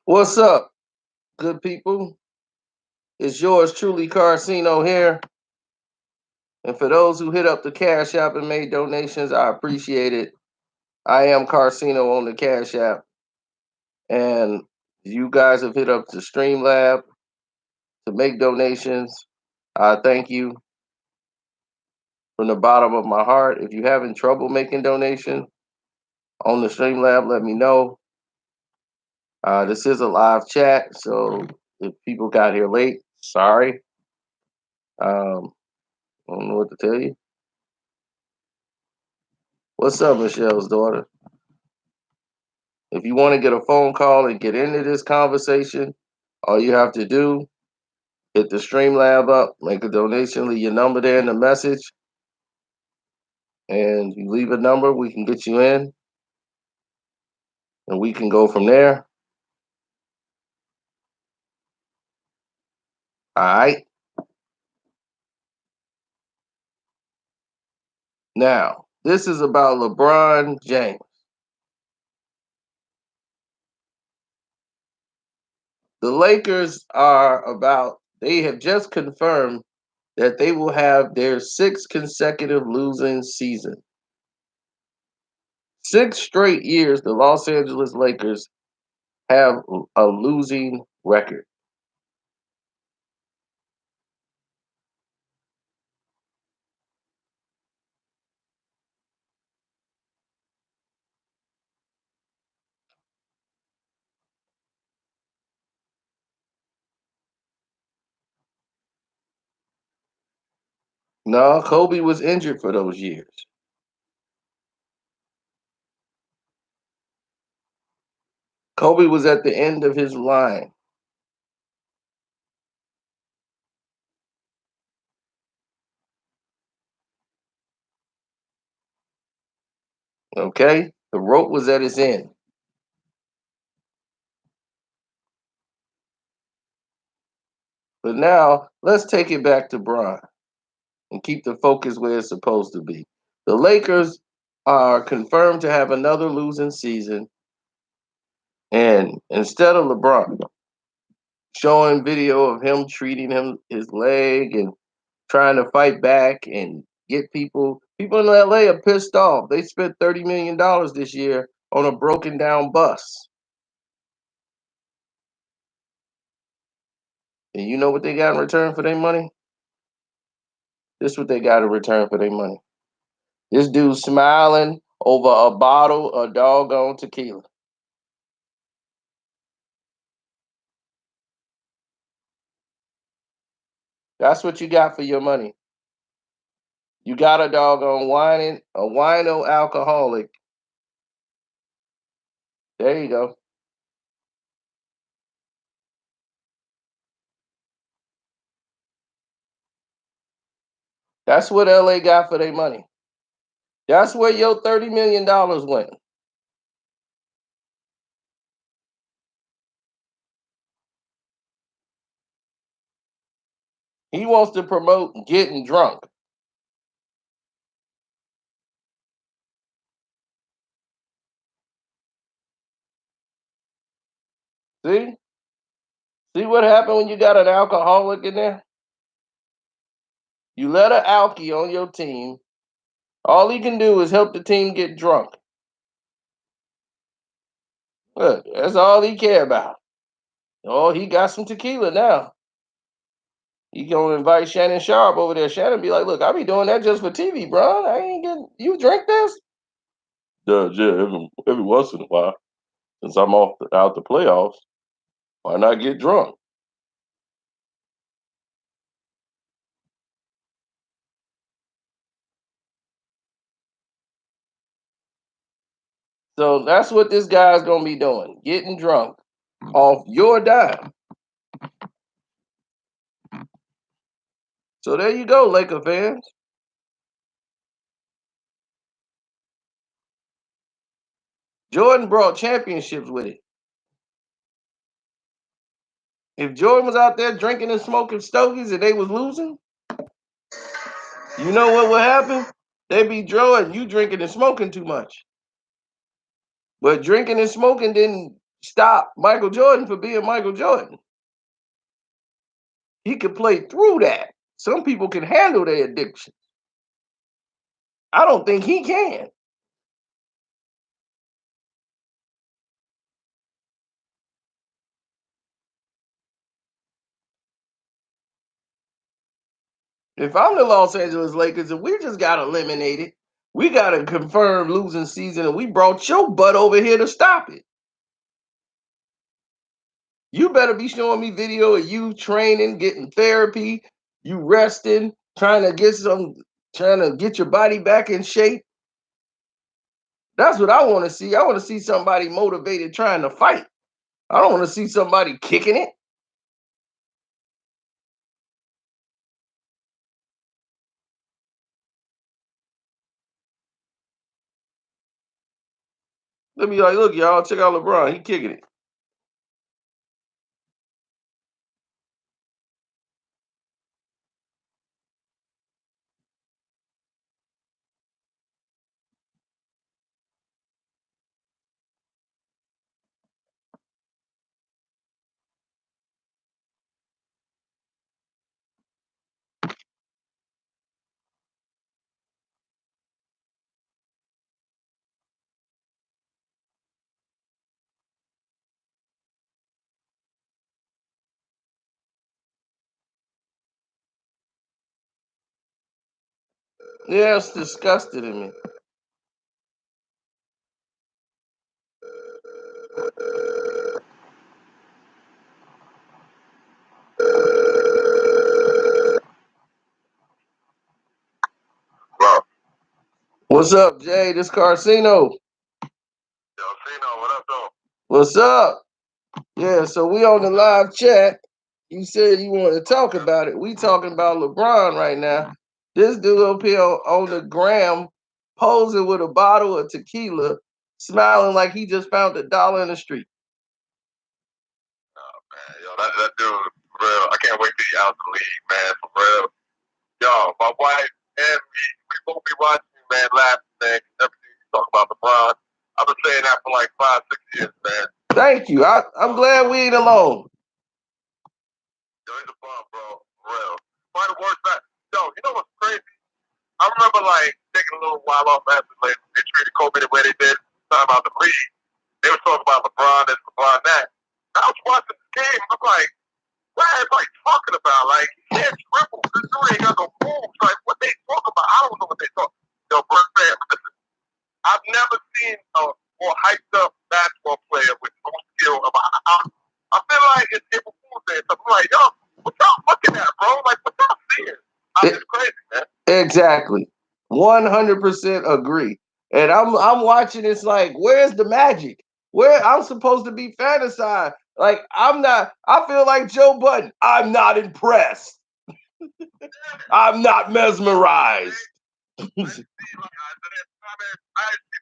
What's up, good people? It's yours truly, Carcino here. And for those who hit up the Cash App and made donations, I appreciate it. I am Carcino on the Cash App. And you guys have hit up the Streamlab to make donations. I thank you from the bottom of my heart. If you're having trouble making donation on the Streamlab, let me know. This is a live chat, so if people got here late, sorry. I don't know what to tell you. What's up, Michelle's daughter? If you want to get a phone call and get into this conversation, all you have to do, hit the Streamlab up, make a donation, leave your number there in the message, and you leave a number, we can get you in, and we can go from there. All right. Now, this is about LeBron James. The Lakers they have just confirmed that they will have their sixth consecutive losing season. 6 straight years, the Los Angeles Lakers have a losing record. No, Kobe was injured for those years. Kobe was at the end of his line. Okay? The rope was at its end. But now, let's take it back to Bron and keep the focus where it's supposed to be. The Lakers are confirmed to have another losing season. And instead of LeBron showing video of him treating his leg and trying to fight back and get people in LA are pissed off. They spent $30 million this year on a broken down bus. And you know what they got in return for their money? This is what they got in return for their money. This dude smiling over a bottle of doggone tequila. That's what you got for your money. You got a doggone a wino alcoholic. There you go. That's what LA got for their money. That's where your $30 million went. He wants to promote getting drunk. See? See what happened when you got an alcoholic in there? You let an alkie on your team. All he can do is help the team get drunk. Look, that's all he care about. Oh, he got some tequila now. He gonna invite Shannon Sharp over there. Shannon be like, "Look, I be doing that just for TV, bro. I ain't getting you drink this." Yeah, every once in a while, since I'm out the playoffs, why not get drunk? So that's what this guy's gonna be doing, getting drunk off your dime. So there you go, Laker fans. Jordan brought championships with it. If Jordan was out there drinking and smoking stogies and they was losing, you know what would happen? They'd be Jordan, you drinking and smoking too much. But drinking and smoking didn't stop Michael Jordan for being Michael Jordan. He could play through that. Some people can handle their addiction. I don't think he can. If I'm the Los Angeles Lakers and we just got eliminated, we got a confirmed losing season, and we brought your butt over here to stop it. You better be showing me video of you training, getting therapy, you resting, trying to get your body back in shape. That's what I want to see. I want to see somebody motivated trying to fight. I don't want to see somebody kicking it. Let me like, look, y'all, check out LeBron. He kicking it. Yeah, it's disgusting to me. What's up, Jay? This Carcino. Yo, Cino, what up, though? What's up? Yeah, so we on the live chat. You said you wanted to talk about it. We talking about LeBron right now. This dude up here on the gram posing with a bottle of tequila, smiling like he just found $1 in the street. Oh, man, yo, that dude, for real, I can't wait till he out the league, man, for real. Yo, my wife and me, we both be watching you, man, laughing, man, everything you talk about LeBron. I've been saying that for like 5, 6 years, man. Thank you. I'm glad we ain't alone. Yo, he's a bum, bro, for real. Probably the worst back. Yo, you know what's crazy? I remember, like, taking a little while off after, like, they treated Kobe the way they did, talking about the league. They were talking about LeBron this, LeBron that. I was watching the game, I'm like, what are everybody talking about? Like, he can't dribble. This dude ain't got no moves. Like, what they talk about? I don't know what they talk. Yo, bro, man, listen, I've never seen a more hyped up basketball player with no skill. I feel like it's April Fool's Day. So I'm like, yo, what y'all looking at, bro? Like, what y'all seeing? It's crazy, man. Exactly. 100% agree. And I'm watching this like, where's the magic? Where I'm supposed to be fantasized. Like, I'm not, I feel like Joe Budden. I'm not impressed. I'm not mesmerized. I see,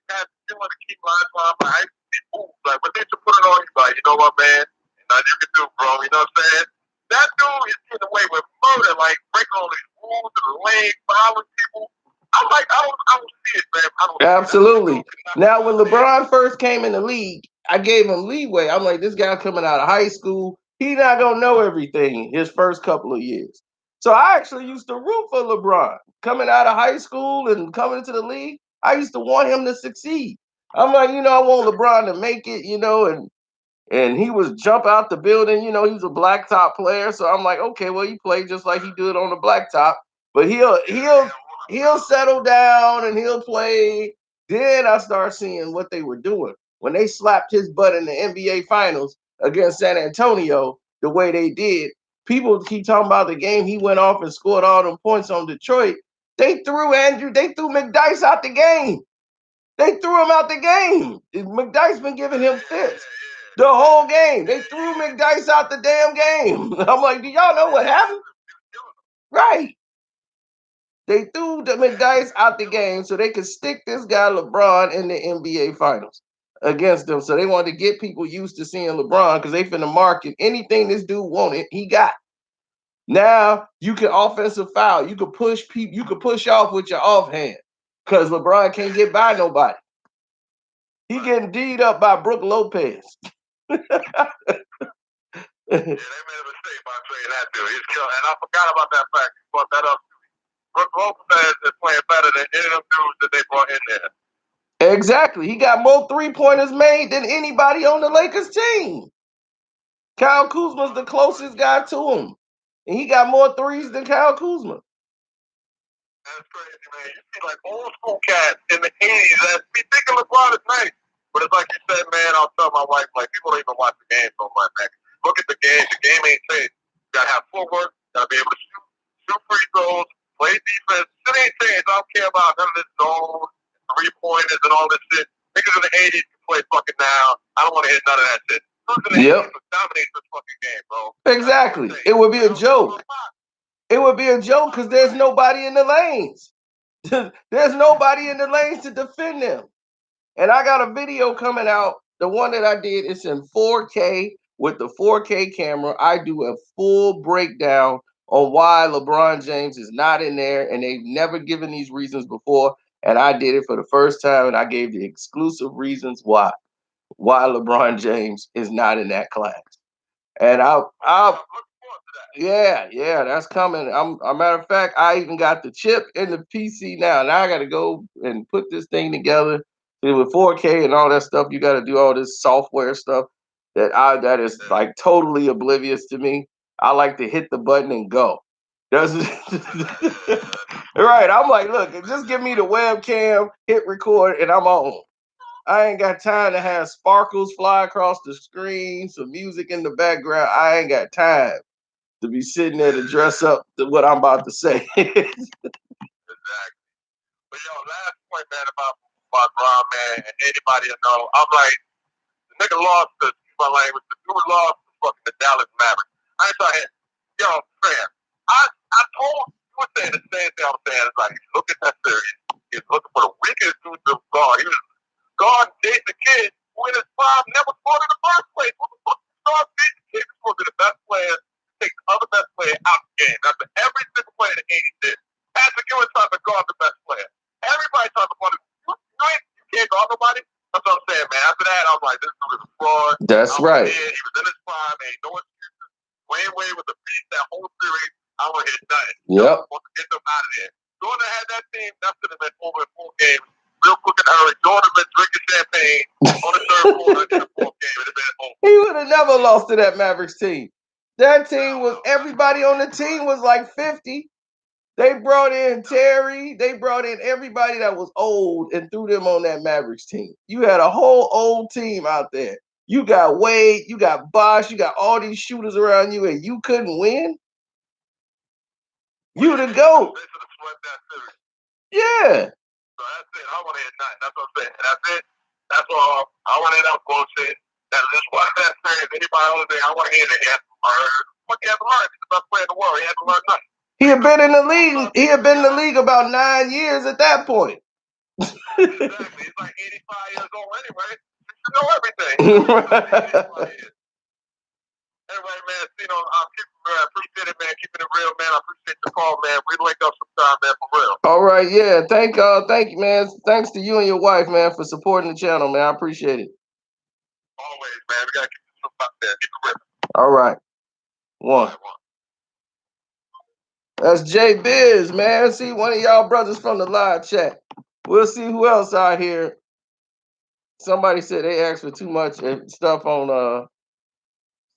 I still want to keep lines on. I see moves. Like, when they should put it on, you like, you know what, man? Nothing you can do, bro. You know what I'm saying? That dude is getting away with murder, like breaking all these rules in the lane, fouling people. I'm like, I don't see it, man. I don't Absolutely. Now, when LeBron first came in the league, I gave him leeway. I'm like, this guy coming out of high school, he not gonna know everything his first couple of years. So I actually used to root for LeBron coming out of high school and coming into the league. I used to want him to succeed. I'm like, I want LeBron to make it, and he was jump out the building. He was a blacktop player, so I'm like, okay, well, he played just like he did on the blacktop, but he'll settle down and he'll play. Then I start seeing what they were doing when they slapped his butt in the NBA Finals against San Antonio the way they did. People keep talking about the game he went off and scored all them points on Detroit. They threw McDyess out the game. They threw him out the game. McDyess been giving him fits the whole game. They threw McDyess out the damn game. I'm like, do y'all know what happened? Right. They threw the McDyess out the game so they could stick this guy LeBron in the NBA Finals against them. So they wanted to get people used to seeing LeBron because they finna market anything this dude wanted, he got. Now you can offensive foul. You could push people. You could push off with your offhand because LeBron can't get by nobody. He getting D'd up by Brooke Lopez. Yeah, they made a mistake by saying that dude. He's killed, and I forgot about that fact. You brought that up. Brooke Lopez is playing better than any of them dudes that they brought in there. Exactly. He got more 3-pointers made than anybody on the Lakers team. Kyle Kuzma's the closest guy to him. And he got more threes than Kyle Kuzma. That's crazy, man. You see like old school cats in the 80s that be thinking LeBron is nice. But it's like you said, man, I'll tell my wife, like, people don't even watch the game so much, man. Look at the game. The game ain't changed. You gotta have footwork, you gotta be able to shoot free throws, play defense. It ain't changed. I don't care about none of this zone, 3-pointers and all this shit. Niggas in the 80s can play fucking now. I don't want to hear none of that shit. Yep. Dominate this fucking game, bro. Exactly. It would be a joke. It would be a joke because there's nobody in the lanes. There's nobody in the lanes to defend them. And I got a video coming out. The one that I did, it's in 4K with the 4K camera. I do a full breakdown on why LeBron James is not in there, and they've never given these reasons before. And I did it for the first time, and I gave the exclusive reasons why LeBron James is not in that class. And I'll yeah, that's coming. A matter of fact, I even got the chip in the PC now. Now I got to go and put this thing together. With 4K and all that stuff, you got to do all this software stuff that is like totally oblivious to me. I like to hit the button and go. Right. I'm like, look, just give me the webcam, hit record, and I'm on. I ain't got time to have sparkles fly across the screen, some music in the background. I ain't got time to be sitting there to dress up to what I'm about to say. Exactly. But yo, last point, man, about Ron, man, and anybody you know, I'm like, the nigga lost the my language. The dude lost the fucking the Dallas Mavericks. I ain't trying. Yo, fam, I told you were saying the same thing I'm saying. It's like, if you look at that series, he's looking for the weakest dude to guard. He was guarding Jason Kidd, who in his prime never scored in the first place. What the fuck is guard Jason Kidd? He's supposed to be the best player, take the other best player out of the game. That's what every single player in the 80s did. Patrick Ewing tried to guard the best player. Everybody tried to guard him. You can't guard nobody. That's what I'm saying, man. After that, I'm like, this dude is a fraud. That's right. He was in his prime. Ain't no excuses. Wayne Wade was a beast that whole series. I don't want to hear nothing. Yep. I want to get them out of there. Jordan had that team. That should have been over in 4 games. Real quick and hurry. Jordan been drinking champagne on the third quarter in the 4th game. It would have been over. He would have never lost to that Mavericks team. That team was, everybody on the team was like 50. They brought in Terry. They brought in everybody that was old and threw them on that Mavericks team. You had a whole old team out there. You got Wade, you got Bosh, you got all these shooters around you, and you couldn't win? You the GOAT. Yeah. So that's it. I want to hear nothing. That's what I'm saying. That's it. That's all. I want to hear that bullshit. That's just what that saying. Anybody else say, I want to hear that he has to learn. What he has to learn? He's the best player in the world. He has to learn nothing. He had been in the league. He had been in the league about 9 years at that point. Exactly. He's like 85 years old anyway. He should know everything. Anyway, man, I appreciate it, man. Keeping it real, man. I appreciate the call, man. We link up sometime, man, for real. All right, yeah. Thank you, man. Thanks to you and your wife, man, for supporting the channel, man. I appreciate it. Always, man. We gotta keep this up there. Keep it real. All right. One. That's J Biz, man. See, one of y'all brothers from the live chat. We'll see who else out here. Somebody said they asked for too much stuff on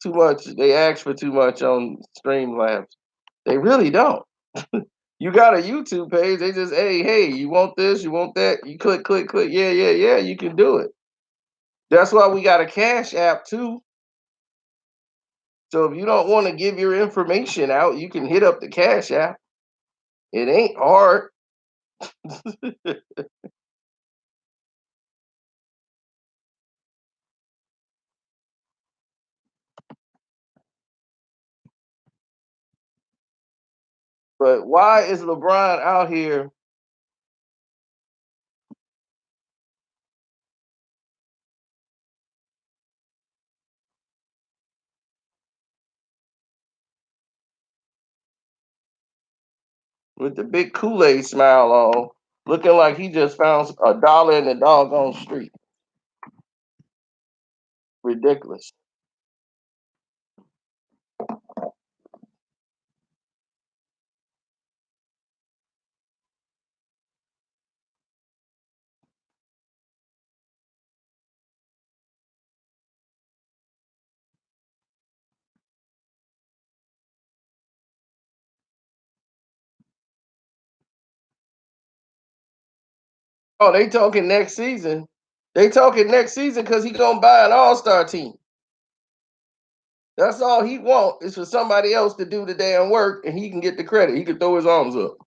too much. They asked for too much on Streamlabs. They really don't. You got a YouTube page. They just, hey, you want this? You want that? You click. Yeah. You can do it. That's why we got a Cash App too. So if you don't want to give your information out, you can hit up the Cash App. It ain't hard. But why is LeBron out here with the big Kool-Aid smile on, looking like he just found $1 in the doggone street? Ridiculous. Oh, they talking next season. They talking next season because he gonna buy an all-star team. That's all he want is for somebody else to do the damn work and he can get the credit. He can throw his arms up.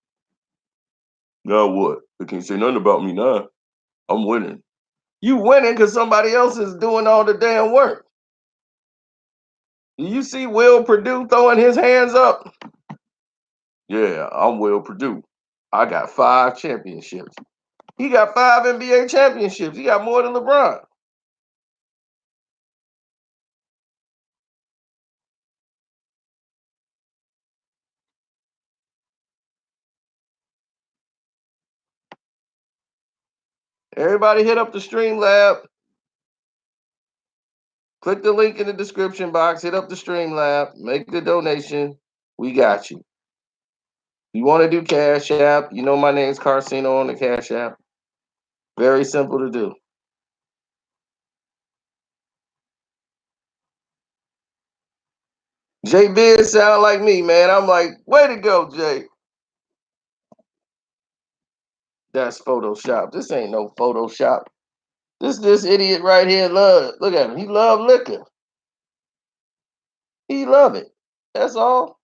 Now what? They can't say nothing about me now. I'm winning. You winning because somebody else is doing all the damn work. Do you see Will Purdue throwing his hands up? Yeah, I'm Will Purdue. I got 5 championships. He got 5 NBA championships. He got more than LeBron. Everybody hit up the Stream Lab. Click the link in the description box. Hit up the Stream Lab. Make the donation. We got you. You want to do Cash App? You know my name's Carcino on the Cash App. Very simple to do. Jay Biz sound like me, man. I'm like, way to go, Jay. That's Photoshop. This ain't no Photoshop. This idiot right here love. Look at him. He love liquor. He love it. That's all.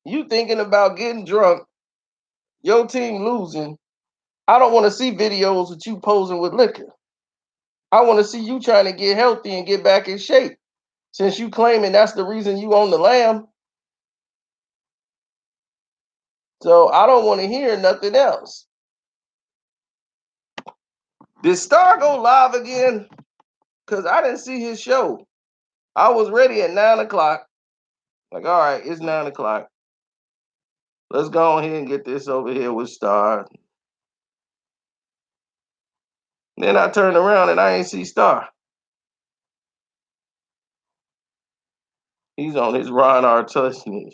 You thinking about getting drunk, your team losing. I don't want to see videos with you posing with liquor. I want to see you trying to get healthy and get back in shape. Since you claiming that's the reason you own the lamb. So I don't want to hear nothing else. Did Star go live again? Because I didn't see his show. I was ready at 9 o'clock. Like, all right, it's 9 o'clock. Let's go on here and get this over here with Star. Then I turned around and I ain't see Star. He's on his Ron Artest.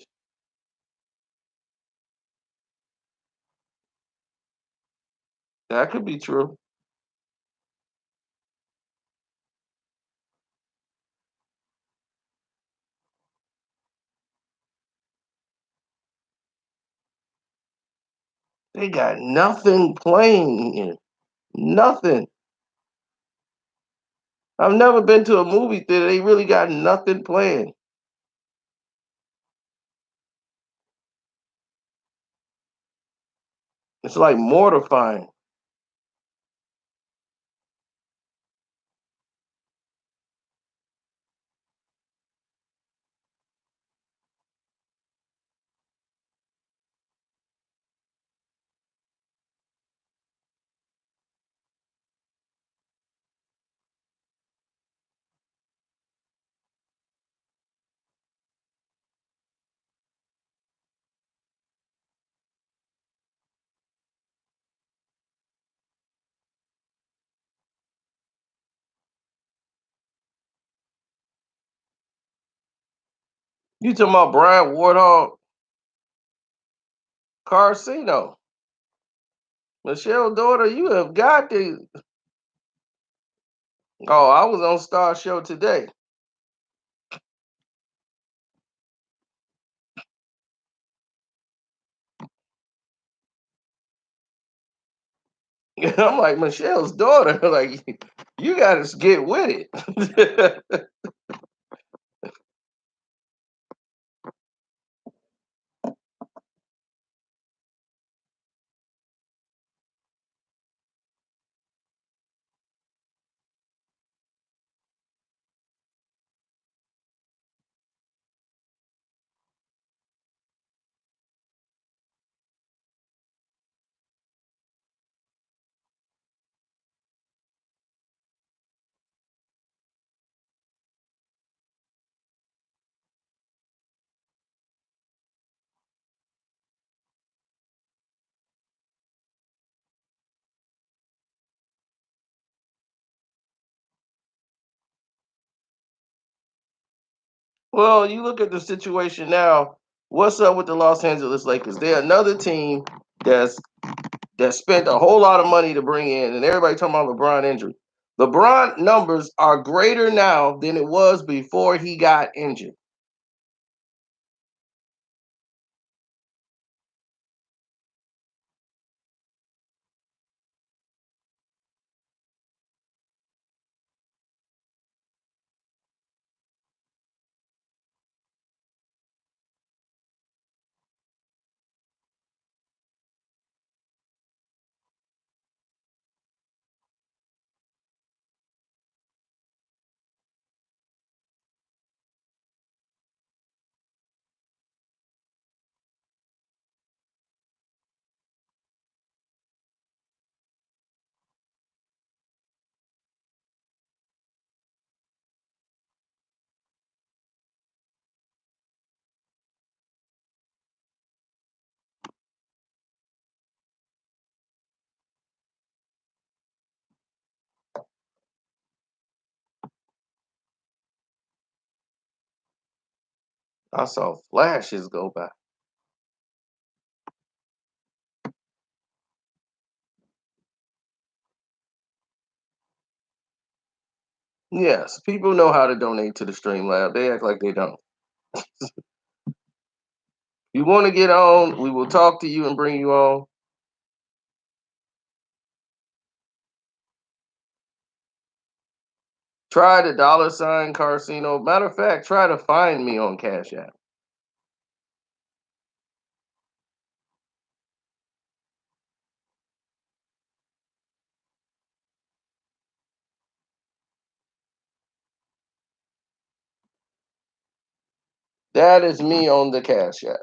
That could be true. They got nothing playing here. Nothing. I've never been to a movie theater. They really got nothing playing. It's like mortifying. You talking about Brian Wardhall, Carcino, Michelle daughter? You have got to. Oh, I was on Star Show today. I'm like Michelle's daughter. Like you got to get with it. Well, you look at the situation now. What's up with the Los Angeles Lakers? They're another team that's that spent a whole lot of money to bring in, and everybody talking about LeBron injury. LeBron numbers are greater now than it was before he got injured. I saw flashes go by. Yes, people know how to donate to the Stream Lab. They act like they don't. You want to get on, we will talk to you and bring you on. Try the $ Carcino. Matter of fact, try to find me on Cash App. That is me on the Cash App.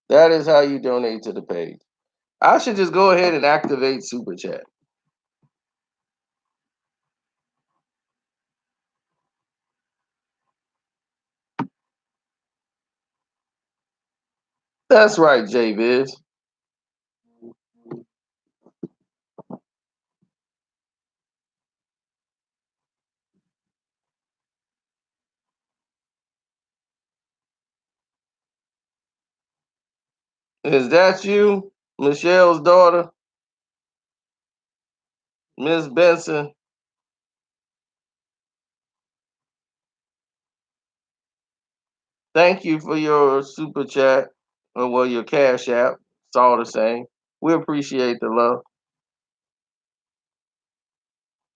That is how you donate to the page. I should just go ahead and activate Super Chat. That's right, JViz. Is that you, Michelle's daughter, Miss Benson? Thank you for your Super Chat, or well, your Cash App. It's all the same. We appreciate the love.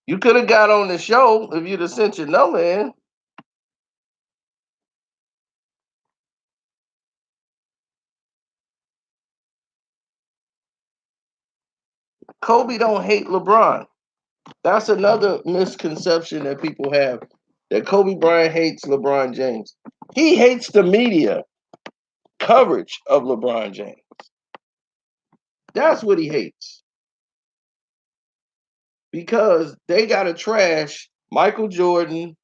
You could have got on the show if you'd have sent your number in. Kobe don't hate LeBron. That's another misconception that people have, that Kobe Bryant hates LeBron James. He hates the media coverage of LeBron James. That's what he hates. Because they got to trash Michael Jordan.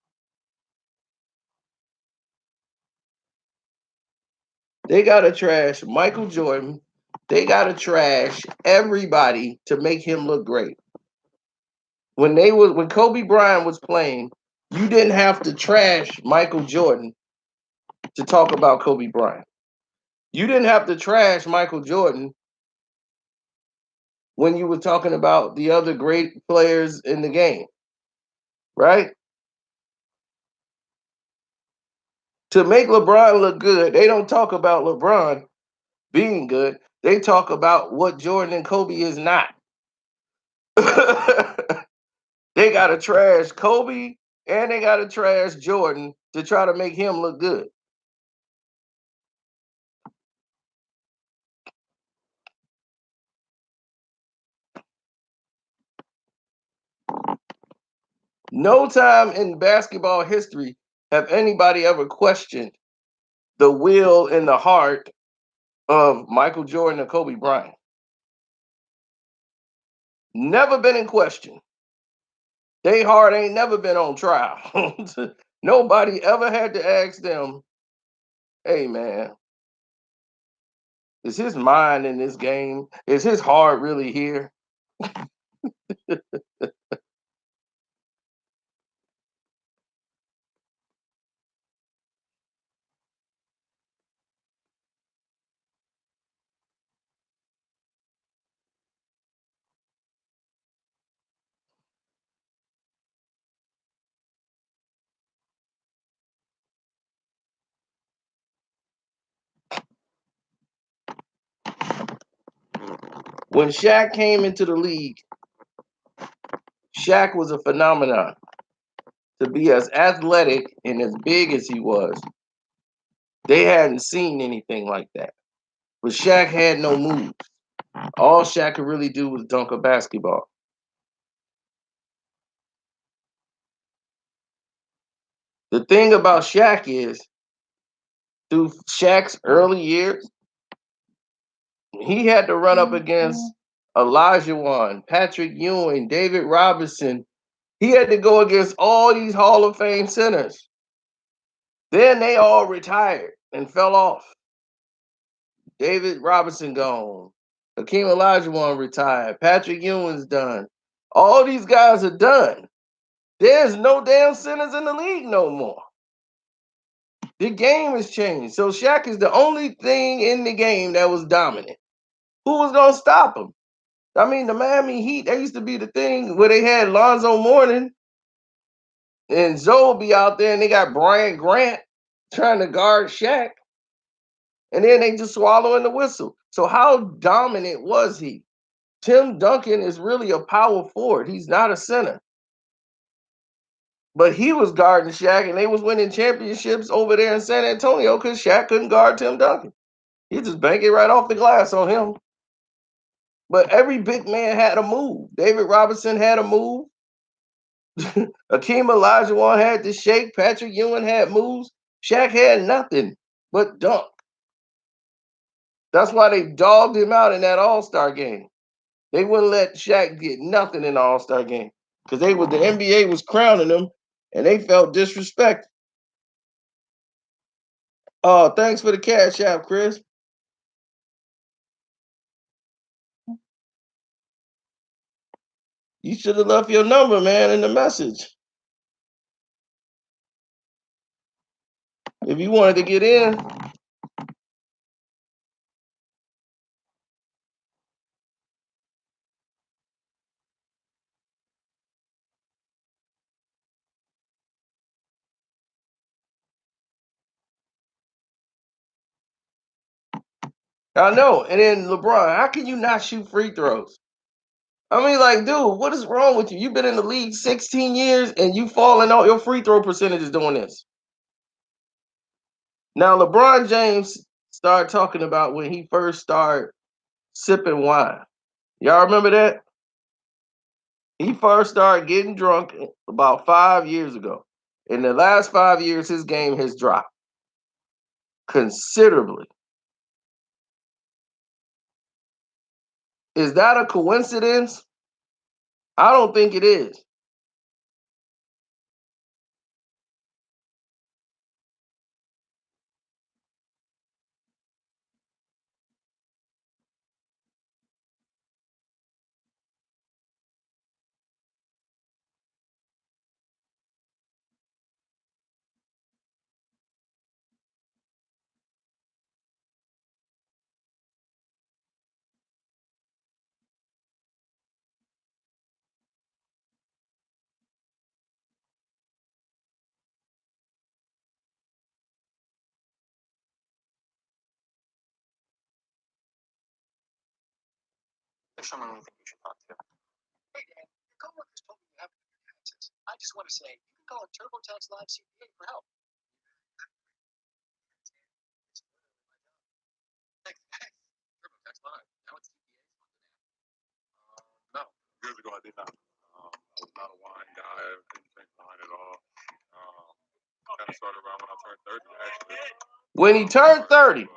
They got to trash Michael Jordan. They got to trash everybody to make him look great. When Kobe Bryant was playing, you didn't have to trash Michael Jordan to talk about Kobe Bryant. You didn't have to trash Michael Jordan when you were talking about the other great players in the game, right? To make LeBron look good, they don't talk about LeBron being good. They talk about what Jordan and Kobe is not. They got to trash Kobe and they got to trash Jordan to try to make him look good. No time in basketball history have anybody ever questioned the will and the heart of Michael Jordan or Kobe Bryant. Never been in question. They heart ain't never been on trial. Nobody ever had to ask them, hey man, is his mind in this game? Is his heart really here? When Shaq came into the league, Shaq was a phenomenon. To be as athletic and as big as he was, they hadn't seen anything like that. But Shaq had no moves. All Shaq could really do was dunk a basketball. The thing about Shaq is, through Shaq's early years, he had to run up against Olajuwon, Patrick Ewing, David Robinson. He had to go against all these Hall of Fame centers. Then they all retired and fell off. David Robinson gone. Hakeem Olajuwon retired. Patrick Ewing's done. All these guys are done. There's no damn centers in the league no more. The game has changed. So Shaq is the only thing in the game that was dominant. Who was going to stop him? I mean, the Miami Heat, that used to be the thing where they had Lonzo Mourning and Zoe be out there, and they got Brian Grant trying to guard Shaq. And then they just swallowing the whistle. So how dominant was he? Tim Duncan is really a power forward. He's not a center. But he was guarding Shaq, and they was winning championships over there in San Antonio because Shaq couldn't guard Tim Duncan. He just banked it right off the glass on him. But every big man had a move. David Robinson had a move. Hakeem Olajuwon had the shake. Patrick Ewing had moves. Shaq had nothing but dunk. That's why they dogged him out in that All-Star game. They wouldn't let Shaq get nothing in the All-Star game because the NBA was crowning him, and they felt disrespected. Oh, thanks for the cash app, Chris. You should have left your number, man, in the message. If you wanted to get in. I know. And then LeBron, how can you not shoot free throws? I mean, like, dude, what is wrong with you? You've been in the league 16 years and you falling out. Your free throw percentage is doing this. Now, LeBron James started talking about when he first started sipping wine. Y'all remember that? He first started getting drunk about 5 years ago. In the last 5 years, his game has dropped considerably. Is that a coincidence? I don't think it is. There's someone we think you should talk to. Hey, Dan, your coworkers told me you have taxes. I just want to say, you can call a TurboTax Live CPA for help. TurboTax Live. Now it's CPA. No, years ago I did not. I was not a wine guy. I didn't drink wine at all. Kind of started around when I turned 30, actually. When he turned 30,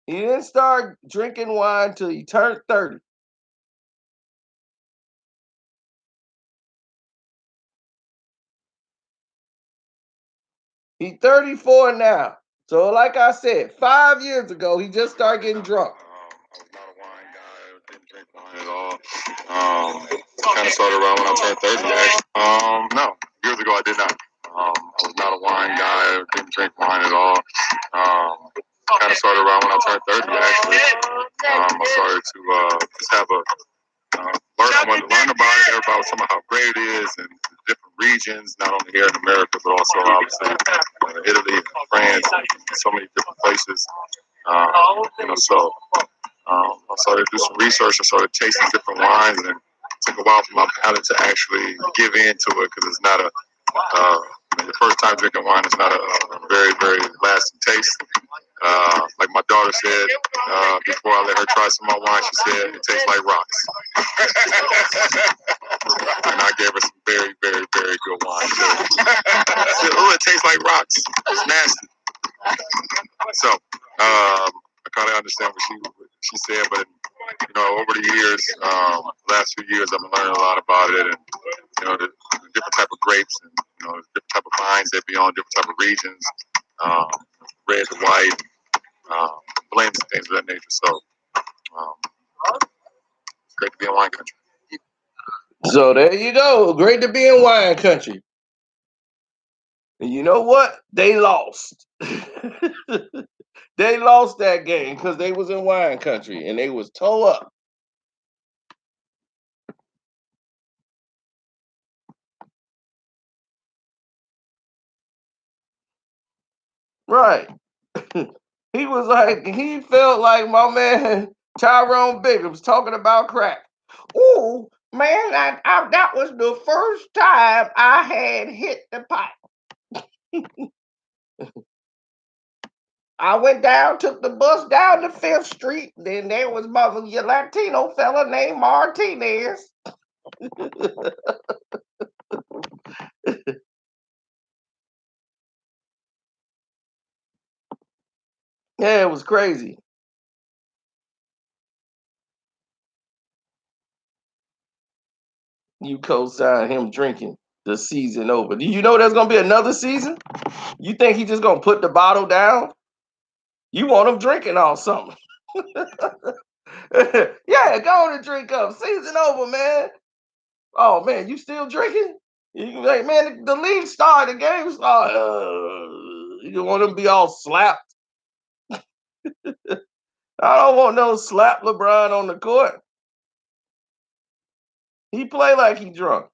he didn't start drinking wine till he turned 30. He's 34 now. So, like I said, 5 years ago, he just started getting drunk. I was not a wine guy. I didn't drink wine at all. Kind of started around when I turned 30, actually. No, years ago I did not. I was not a wine guy. I didn't drink wine at all. Kind of started around when I turned 30, actually. I started to just have a learn about it. Everybody was talking about how great it is and different regions, not only here in America, but also obviously Italy and France and so many different places. So I started to do some research. I started tasting different wines, and it took a while for my palate to actually give in to it because it's not the first time drinking wine is not a very, very lasting taste. Like my daughter said, before I let her try some of my wine, she said it tastes like rocks. And I gave her some very, very, very good wine too. She said, "Oh, it tastes like rocks. It's nasty." So I kind of understand what she said, but over the years, last few years, I've been learning a lot about it, and the different type of grapes and different type of vines that be on different type of regions. red to white, blends and things of that nature. So it's great to be in wine country. So there you go. Great to be in wine country. And you know what? They lost. They lost that game because they was in wine country and they was toe up. Right. He felt like my man Tyrone Biggums talking about crack. Ooh, man, that was the first time I had hit the pipe. I went down, took the bus down to 5th Street. Then there was your Latino fella named Martinez. Yeah, it was crazy. You co-sign him drinking the season over. Do you know there's gonna be another season? You think he just gonna put the bottle down? You want him drinking on something? Yeah, go on and drink up. Season over, man. Oh man, you still drinking? You can be like, man, the league started, the game started. You want him to be all slapped? I don't want no slap LeBron on the court. He play like he drunk.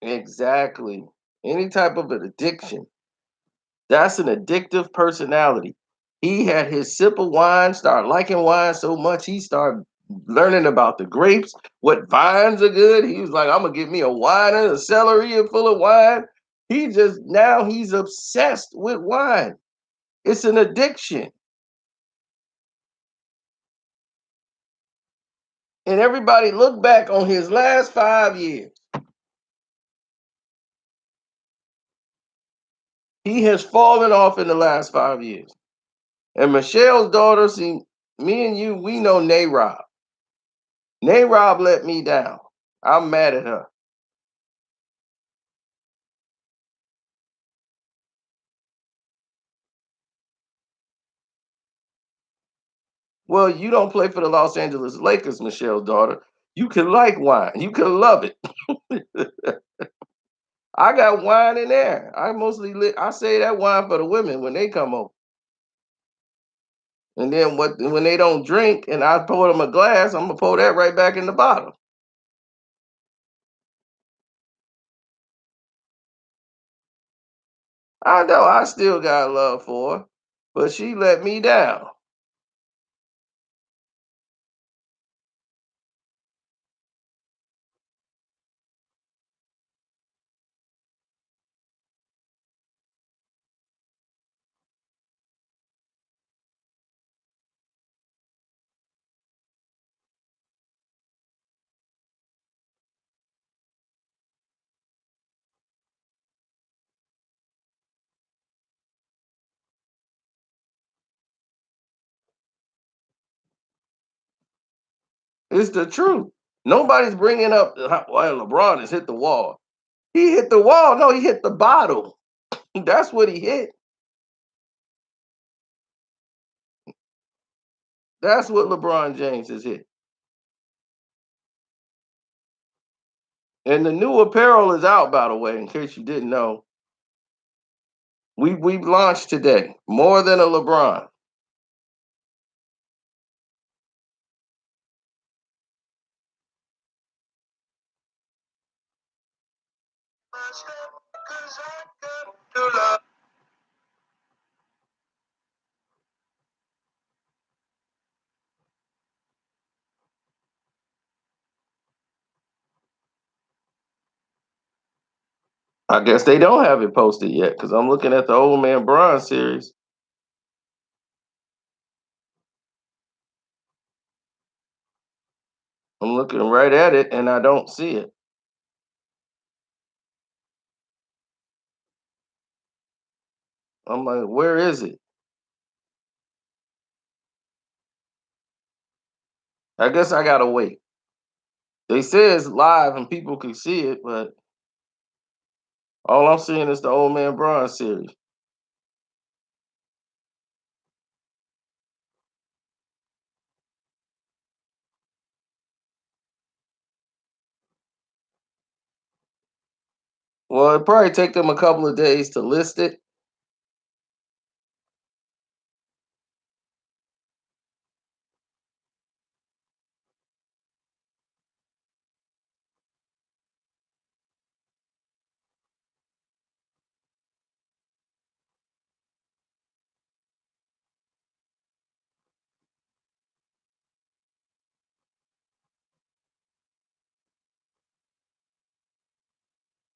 Exactly. Any type of an addiction. That's an addictive personality. He had his sip of wine, started liking wine so much, he started learning about the grapes, what vines are good. He was like, I'm gonna get me a wine and a celery full of wine. He's obsessed with wine. It's an addiction. And everybody look back on his last 5 years. He has fallen off in the last 5 years. And Michelle's daughter, see, me and you, we know Rob. Rob let me down. I'm mad at her. Well, you don't play for the Los Angeles Lakers, Michelle's daughter. You can like wine. You can love it. I got wine in there. I say that wine for the women when they come over. And then when they don't drink and I pour them a glass, I'm gonna pour that right back in the bottle. I know I still got love for her, but she let me down. It's the truth. Nobody's bringing up why LeBron has hit the wall. He hit the wall. No, he hit the bottle. That's what he hit. That's what LeBron James has hit. And the new apparel is out, by the way, in case you didn't know. We've launched today. More than a LeBron. I guess they don't have it posted yet because I'm looking at the Old Man Bron series. I'm looking right at it and I don't see it. I'm like, where is it? I guess I gotta wait. They say it's live and people can see it, but all I'm seeing is the Old Man Braun series. Well, it probably take them a couple of days to list it.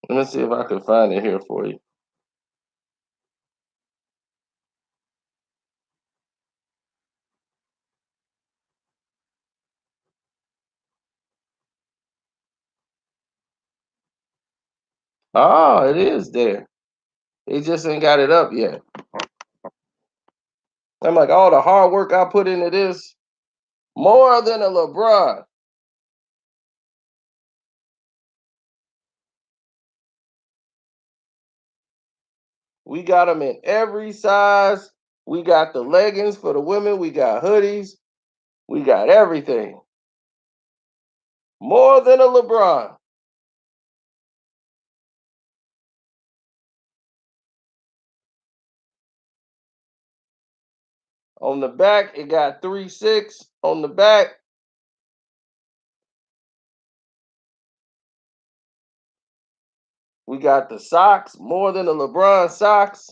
Let me see if I can find it here for you. Oh, it is there. They just ain't got it up yet. I'm like, all the hard work I put into this, more than a LeBron. We got them in every size. We got the leggings for the women. We got hoodies. We got everything. More than a LeBron. On the back, it got 3-6 on the back. We got the socks, more than a LeBron socks.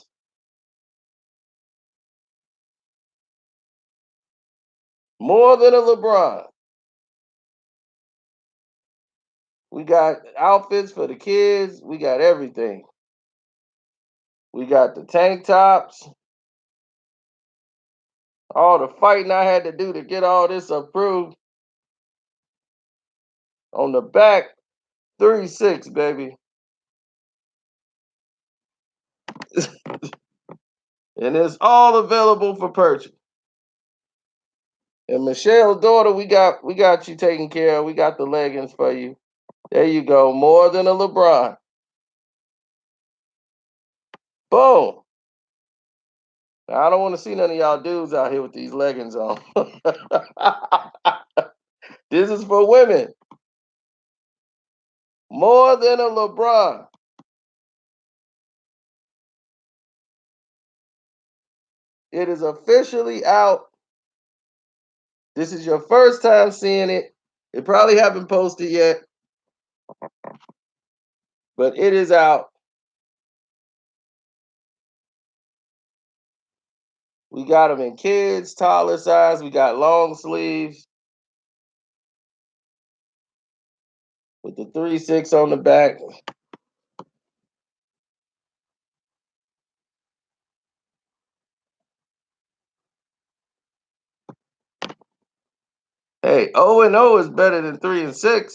More than a LeBron. We got outfits for the kids. We got everything. We got the tank tops. All the fighting I had to do to get all this approved. On the back, 3-6, baby. And it's all available for purchase. And Michelle's daughter, we got you taken care of. We got the leggings for you. There you go. More than a LeBron. Boom. Now, I don't want to see none of y'all dudes out here with these leggings on. This is for women. More than a LeBron. It is officially out. This is your first time seeing it. It probably haven't posted yet, but it is out. We got them in kids, toddler size. We got long sleeves with the 3-6 on the back. Hey, 0-0 is better than 3-6.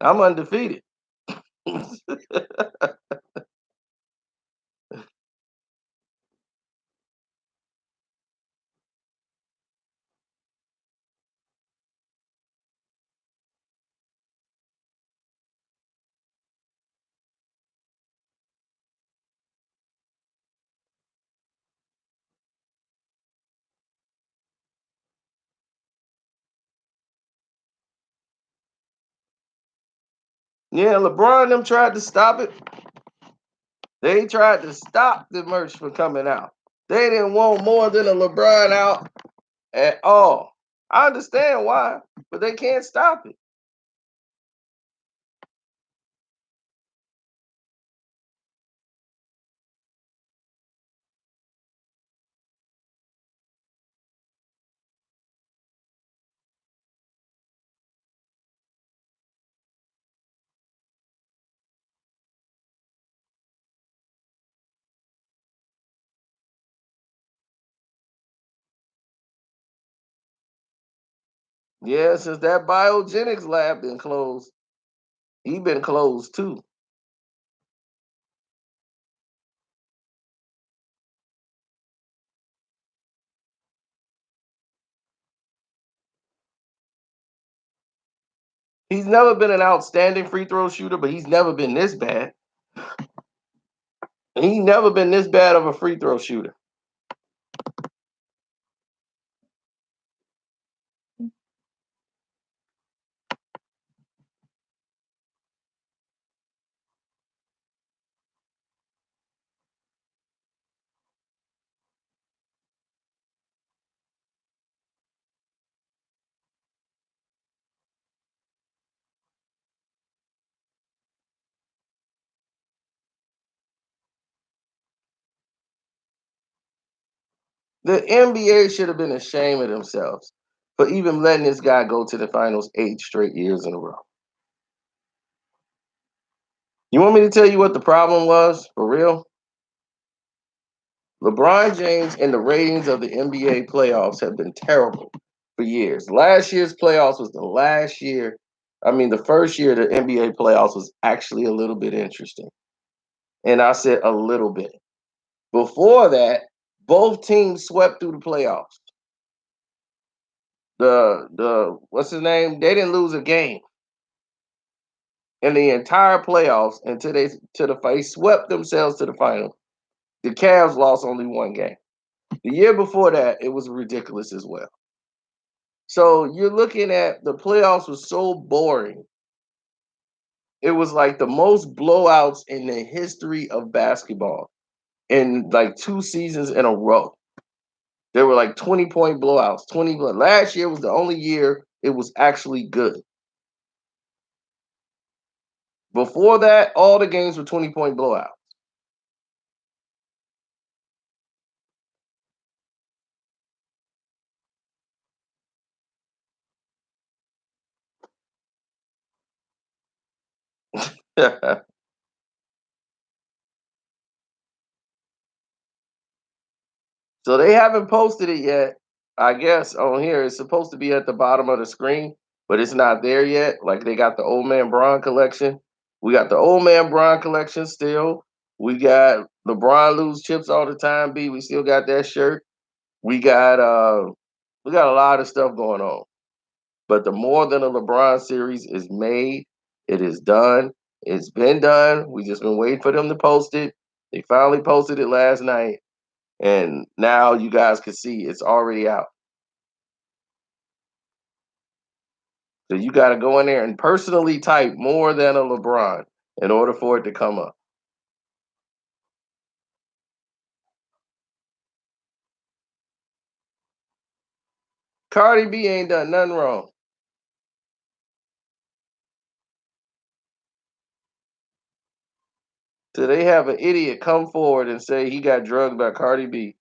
I'm undefeated. Yeah, LeBron them tried to stop it. They tried to stop the merch from coming out. They didn't want more than a LeBron out at all. I understand why, but they can't stop it. Yeah, since that biogenics lab been closed, he been closed too. He's never been an outstanding free throw shooter, but he's never been this bad. He's never been this bad of a free throw shooter. The NBA should have been ashamed of themselves for even letting this guy go to the finals 8 straight years in a row. You want me to tell you what the problem was for real? LeBron James and the ratings of the NBA playoffs have been terrible for years. Last year's playoffs was the last year. I mean, the first year the NBA playoffs was actually a little bit interesting. And I said a little bit. Before that, both teams swept through the playoffs. The what's his name? They didn't lose a game in the entire playoffs until they swept themselves to the final. The Cavs lost only one game. The year before that, it was ridiculous as well. So you're looking at the playoffs was so boring. It was like the most blowouts in the history of basketball in like 2 seasons in a row. There were like 20-point blowouts. 20 last year was the only year it was actually good. Before that, all the games were 20-point blowouts. So they haven't posted it yet. I guess on here it's supposed to be at the bottom of the screen, but it's not there yet. Like they got the old man Braun collection. We got the old man Braun collection still. We got LeBron lose chips all the time. B. We still got that shirt. We got a lot of stuff going on. But the more than a LeBron series is made, it is done. It's been done. We just been waiting for them to post it. They finally posted it last night. And now you guys can see it's already out. So you got to go in there and personally type more than a LeBron in order for it to come up. Cardi B ain't done nothing wrong. So they have an idiot come forward and say he got drugged by Cardi B.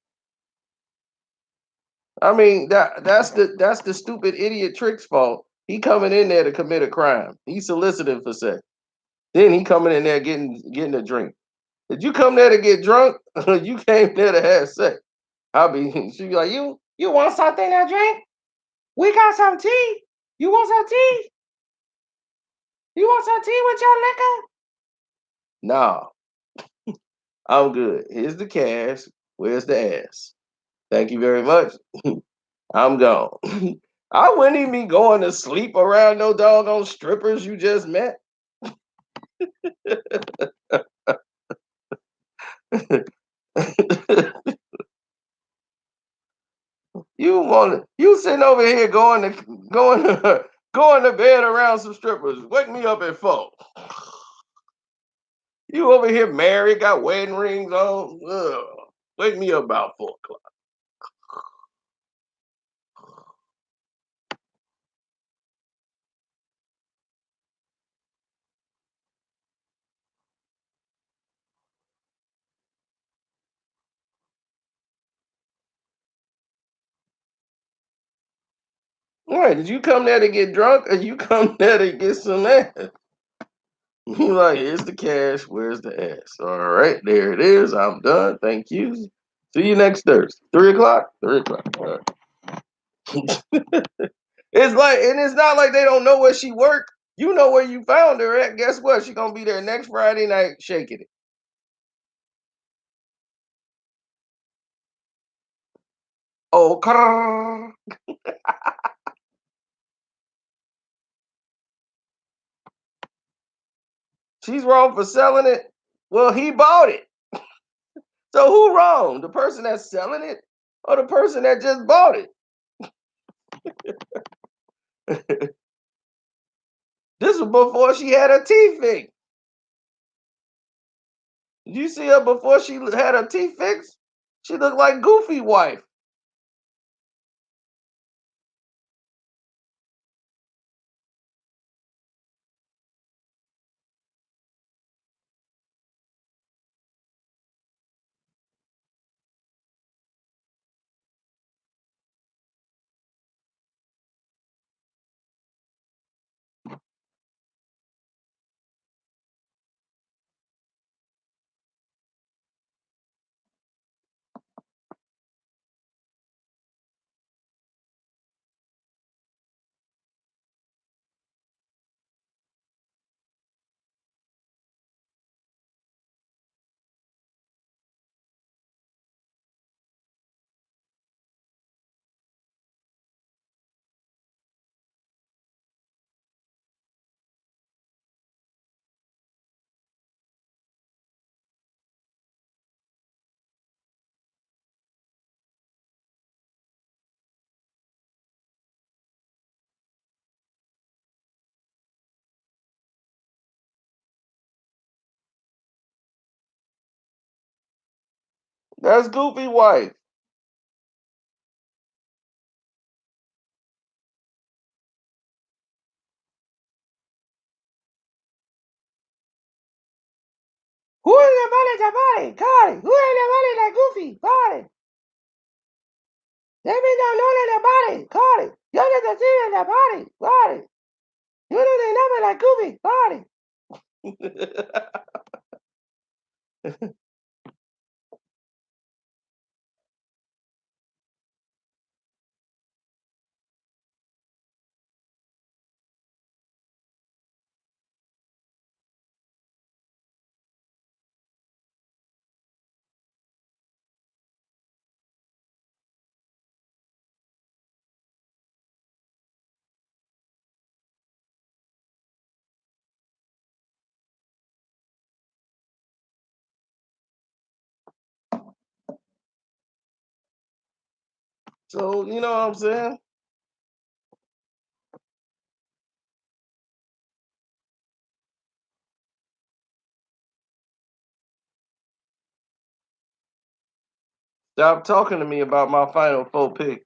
I mean that's the stupid idiot Trick's fault. He coming in there to commit a crime. He solicited for sex. Then he coming in there getting a drink. Did you come there to get drunk? You came there to have sex. I'll be she be like, you want something to drink? We got some tea. You want some tea? You want some tea with your liquor? No, I'm good. Here's the cash. Where's the ass? Thank you very much. I'm gone. I wouldn't even be going to sleep around no doggone strippers you just met. You sitting over here going to bed around some strippers. Wake me up at 4. You over here married, got wedding rings on. Ugh. Wake me up about 4 o'clock. All right, did you come there to get drunk or you come there to get some ass? You like, here's the cash, where's the ass? All right, there it is. I'm done. Thank you. See you next Thursday. 3 o'clock? 3 o'clock. All right. It's like, and it's not like they don't know where she worked. You know where you found her at. Guess what? She gonna be there next Friday night shaking it. Oh, she's wrong for selling it. Well, he bought it. So who wrong? The person that's selling it or the person that just bought it? This was before she had her teeth fixed. Did you see her before she had her teeth fixed? She looked like Goofy wife. That's Goofy wife. Who is the money that body? Got it. Who is the money that Goofy? Got it. Let me know that body. Got it. You need to see the body. Got it. You need the number like Goofy. Got it. So you know what I'm saying? Stop talking to me about my final four pick.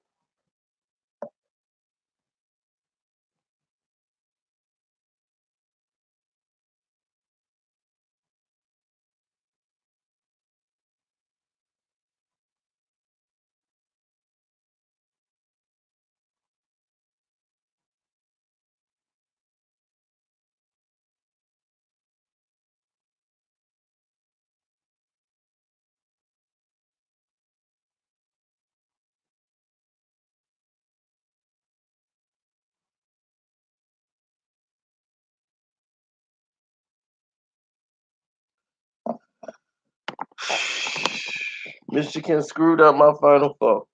Michigan screwed up my final four.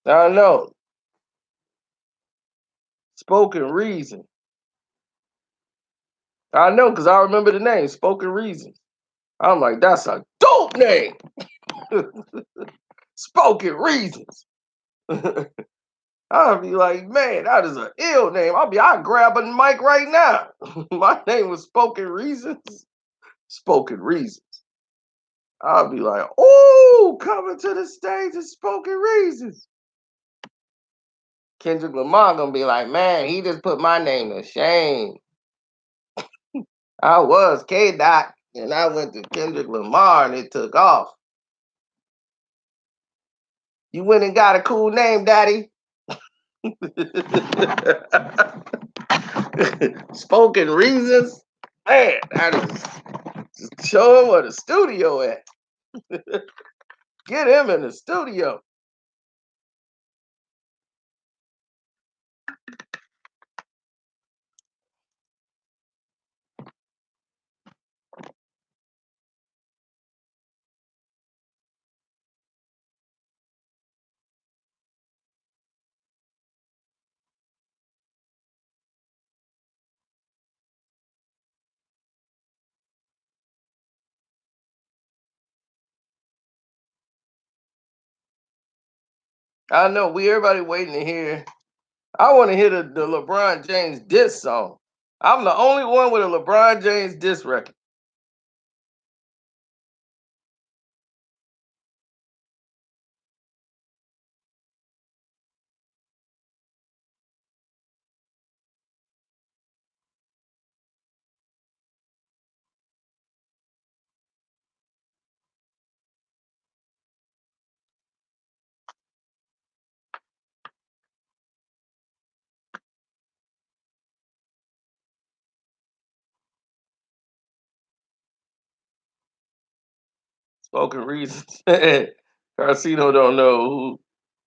I know. Spoken Reason. I know because I remember the name, Spoken Reason. I'm like, that's a dope name. Spoken Reasons. I'll be like, man, that is an ill name. I'll grab a mic right now. My name was Spoken Reasons. Spoken Reasons. I'll be like, oh, coming to the stage is Spoken Reasons. Kendrick Lamar gonna be like, man, he just put my name to shame. I was K Dot, and I went to Kendrick Lamar, and it took off. You went and got a cool name, Daddy. Spoken Reasons, man, that is Show him where the studio at. Get him in the studio. I know everybody waiting to hear. I want to hear the LeBron James diss song. I'm the only one with a LeBron James diss record. Spoken reasons. Carcino don't know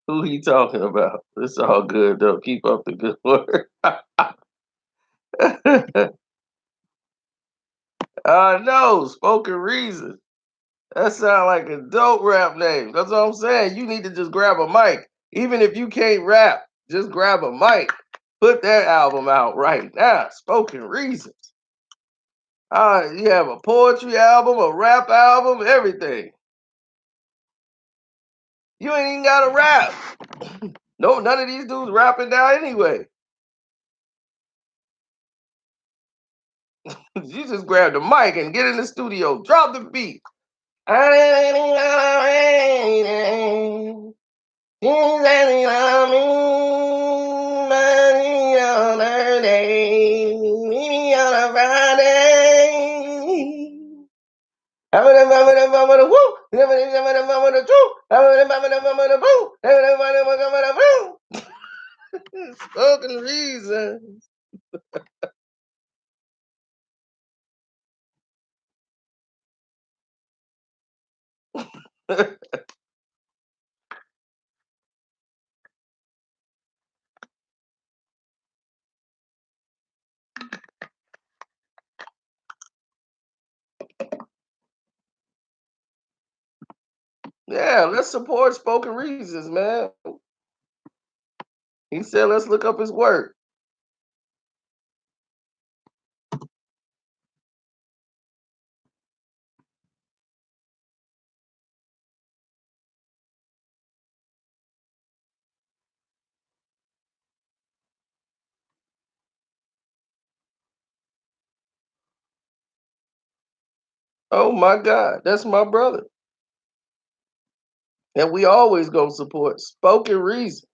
who he talking about. It's all good though. Keep up the good work. No, spoken reasons. That sound like a dope rap name. That's what I'm saying. You need to just grab a mic. Even if you can't rap, just grab a mic. Put that album out right now. Spoken reasons. You have a poetry album, a rap album, everything. You ain't even got to rap. No, none of these dudes rapping now anyway. You just grab the mic and get in the studio. Drop the beat. Spoken reason. Yeah, let's support spoken reasons, man. He said, let's look up his work. Oh my God, that's my brother. And we always gonna support spoken reason.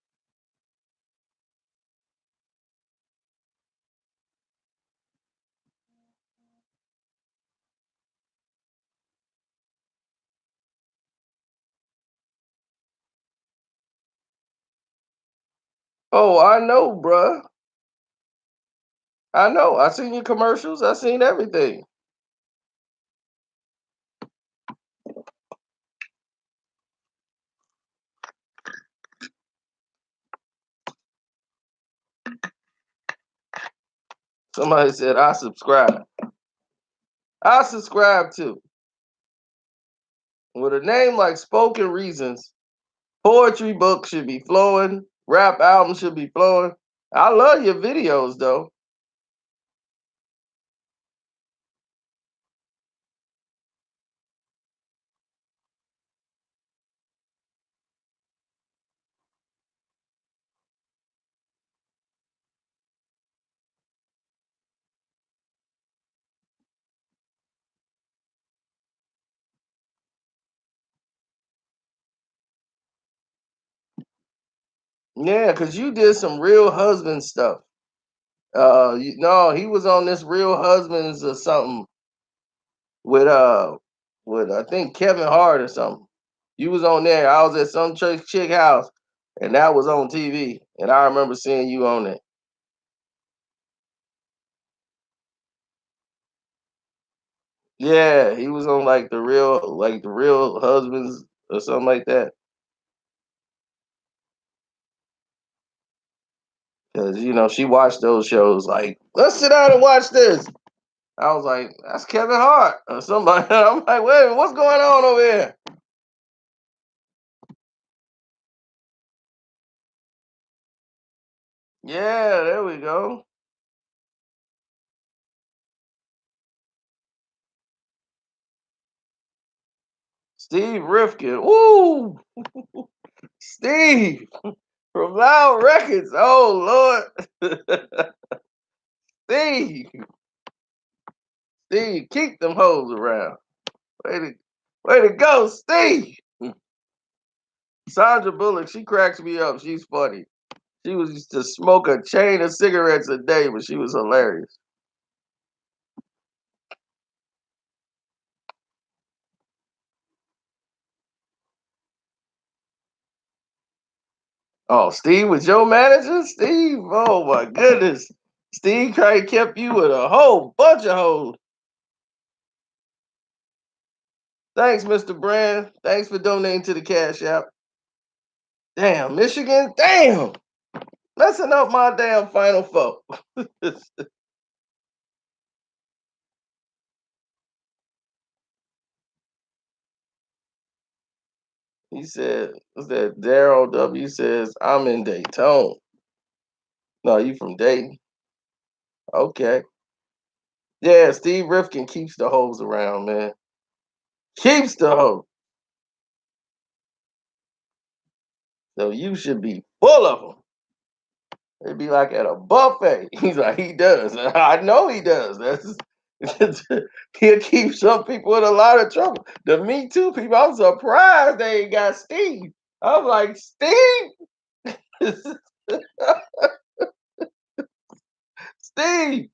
Oh, I know, bruh. I know. I seen your commercials. I seen everything. Somebody said I subscribe. I subscribe too. With a name like Spoken Reasons, poetry book should be flowing. Rap album should be flowing. I love your videos though. Yeah, cause you did some real husband stuff. No, he was on this Real Husbands or something with I think Kevin Hart or something. You was on there. I was at some church chick house, and that was on TV. And I remember seeing you on it. Yeah, he was on like the real husbands or something like that. Cause she watched those shows like, let's sit down and watch this. I was like, that's Kevin Hart or somebody. I'm like, wait a minute, what's going on over here? Yeah, there we go. Steve Rifkin. Woo! Steve from Loud Records. Oh Lord. Steve. Steve, keep them hoes around. Way to way to go, Steve. Sandra Bullock, she cracks me up. She's funny. She was used to smoke a chain of cigarettes a day, but she was hilarious. Oh, Steve was your manager? Steve? Oh my goodness. Steve probably kept you with a whole bunch of hoes. Thanks, Mr. Brand. Thanks for donating to the Cash App. Damn, Michigan. Damn. Messing up my damn Final Four. He said, was that Daryl W says, I'm in Daytona. No, you from Dayton? Okay. Yeah, Steve Rifkin keeps the hoes around, man. Keeps the hoes. So you should be full of them. It'd be like at a buffet. He's like, he does. I know he does. He'll keep some people in a lot of trouble. The Me Too people, I'm surprised they ain't got Steve. I'm like, Steve? Steve.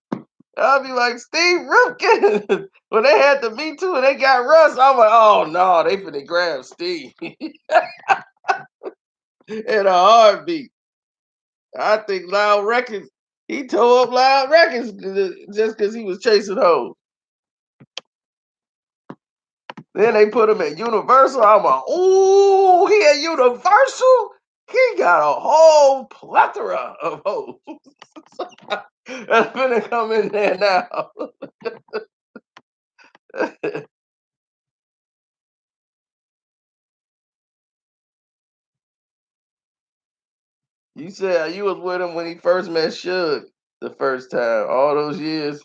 I'll be like, Steve Ripken. When they had the Me Too and they got Russ, I'm like, oh no, they finna grab Steve in a heartbeat. I think Loud Records, he tore up Loud Records just because he was chasing hoes. Then they put him at Universal. I'm like, ooh, he at Universal? He got a whole plethora of hoes. That's gonna come in there now. You said you was with him when he first met Suge the first time, all those years.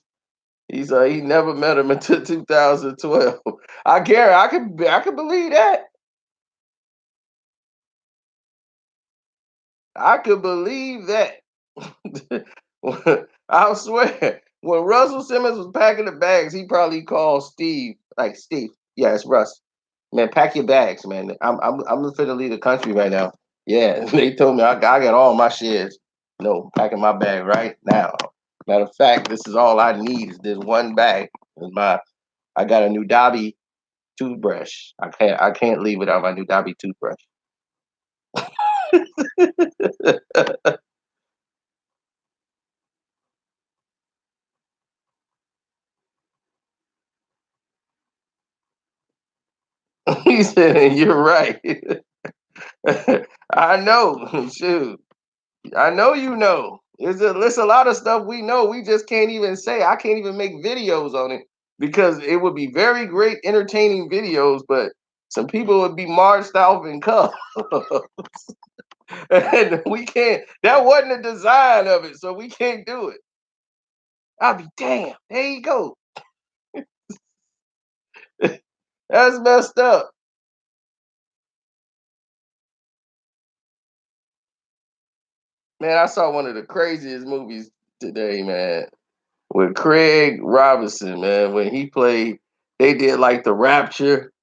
He's like he never met him until 2012. I guarantee I could believe that. I could believe that. I swear, when Russell Simmons was packing the bags, he probably called Steve, like Steve. Yeah, it's Russ. Man, pack your bags, man. I'm finna leave the country right now. Yeah, they told me I got all my shares. No, packing my bag right now. Matter of fact, this is all I need is this one bag. I got a new Dobby toothbrush. I can't leave without my new Dobby toothbrush. He said, "You're right." I know. Shoot, I know you know. It's a lot of stuff we know. We just can't even say. I can't even make videos on it because it would be very great, entertaining videos, but some people would be marched off in cuffs, and we can't. That wasn't the design of it, so we can't do it. I'll be damn. There you go. That's messed up, man. I saw one of the craziest movies today, man, with Craig Robinson, man. When he played, they did like the Rapture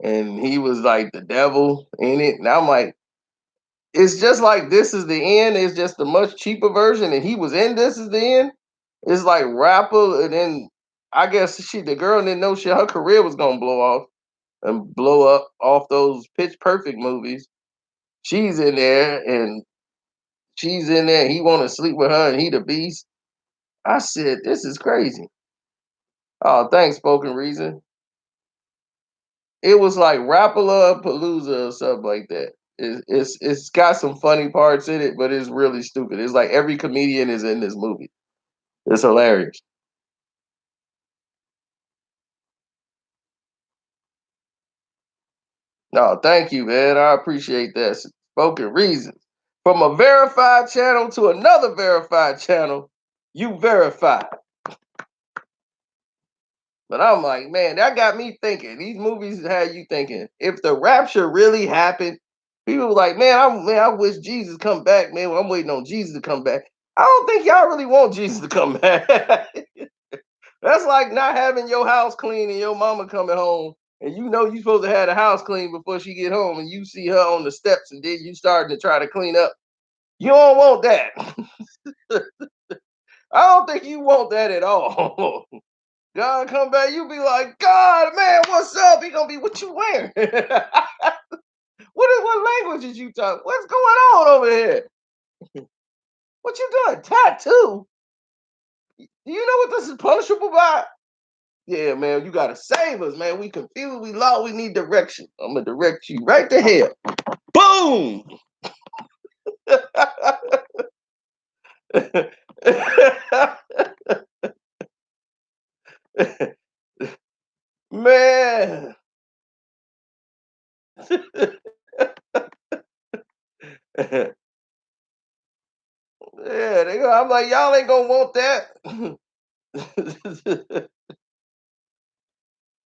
and he was like the devil in it. And I'm like, it's just like This Is the End. It's just a much cheaper version, and he was in This Is the End. It's like rapper, and then I guess the girl didn't know her career was gonna blow off and blow up off those Pitch Perfect movies. She's in there, and she's in there. And he want to sleep with her, and he the beast. I said, this is crazy. Oh, thanks, Spoken Reason. It was like Rapala Palooza or something like that. It's got some funny parts in it, but it's really stupid. It's like every comedian is in this movie. It's hilarious. No, thank you, man. I appreciate that. Spoken Reasons. From a verified channel to another verified channel, you verify. But I'm like, man, that got me thinking. These movies had you thinking. If the rapture really happened, people were like, man, I wish Jesus come back, man. I'm waiting on Jesus to come back. I don't think y'all really want Jesus to come back. That's like not having your house clean and your mama coming home and you know you supposed to have the house clean before she get home and you see her on the steps and then you starting to try to clean up. You don't want that. I don't think you want that at all. God come back, you be like, God, man, what's up? He gonna be, what you wearing? What language is you talking? What's going on over here? What you doing? Tattoo? Do you know what this is punishable by? Yeah, man, you gotta save us, man. We confused, we lost, we need direction. I'm gonna direct you right to hell. Boom! Man. Yeah, I'm like, y'all ain't gonna want that.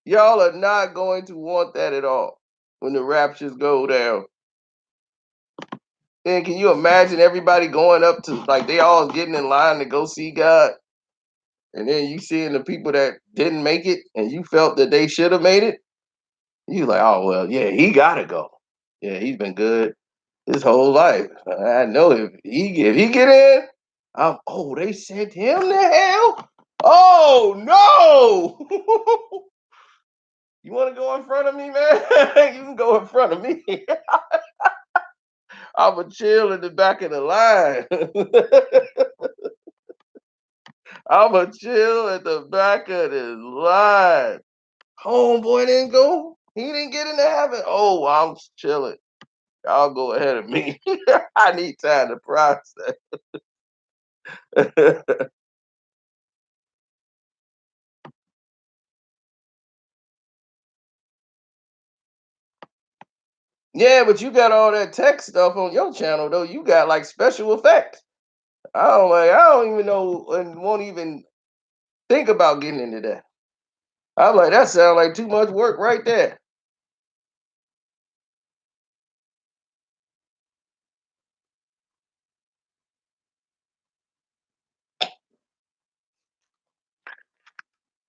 Y'all are not going to want that at all when the raptures go down. And can you imagine everybody going up to like they all getting in line to go see God, and then you seeing the people that didn't make it, and you felt that they should have made it? You like, oh well, yeah, he gotta go. Yeah, he's been good his whole life. I know if he get in, oh they sent him to hell. Oh no! You want to go in front of me, man? You can go in front of me. I'm going to chill in the back of the line. I'm going to chill at the back of the line. Homeboy didn't go. He didn't get into heaven. Oh, I'm chilling. Y'all go ahead of me. I need time to process. Yeah, but you got all that tech stuff on your channel, though. You got like special effects. I don't even know and won't even think about getting into that. I'm like, that sounds like too much work right there.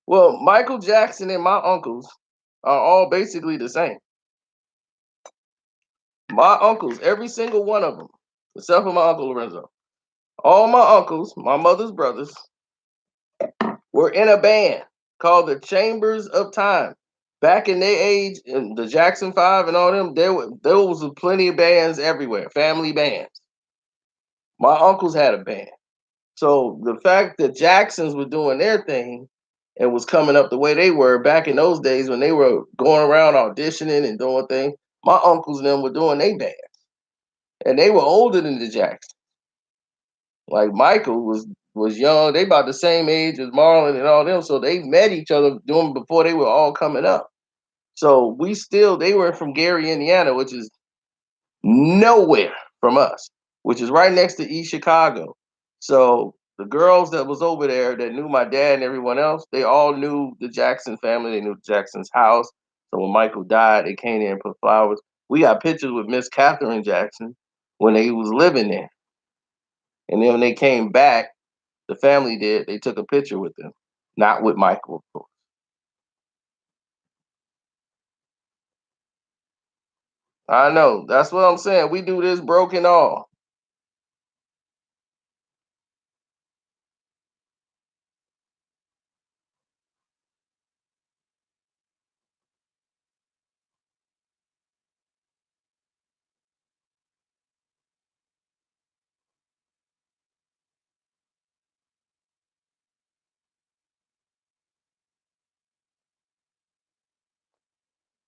Well, Michael Jackson and my uncles are all basically the same. My uncles, every single one of them, except for my uncle Lorenzo, all my uncles, my mother's brothers, were in a band called the Chambers of Time. Back in their age, in the Jackson Five and all them, there was plenty of bands everywhere, family bands. My uncles had a band. So the fact that Jacksons were doing their thing and was coming up the way they were back in those days when they were going around auditioning and doing things, my uncles and them were doing their band. And they were older than the Jacksons. Like Michael was young. They about the same age as Marlon and all them. So they met each other doing before they were all coming up. So they were from Gary, Indiana, which is nowhere from us, which is right next to East Chicago. So the girls that was over there that knew my dad and everyone else, they all knew the Jackson family. They knew Jackson's house. So when Michael died, they came in and put flowers. We got pictures with Miss Catherine Jackson when they was living there. And then when they came back, the family did, they took a picture with them. Not with Michael, of course. I know. That's what I'm saying. We do this broken all.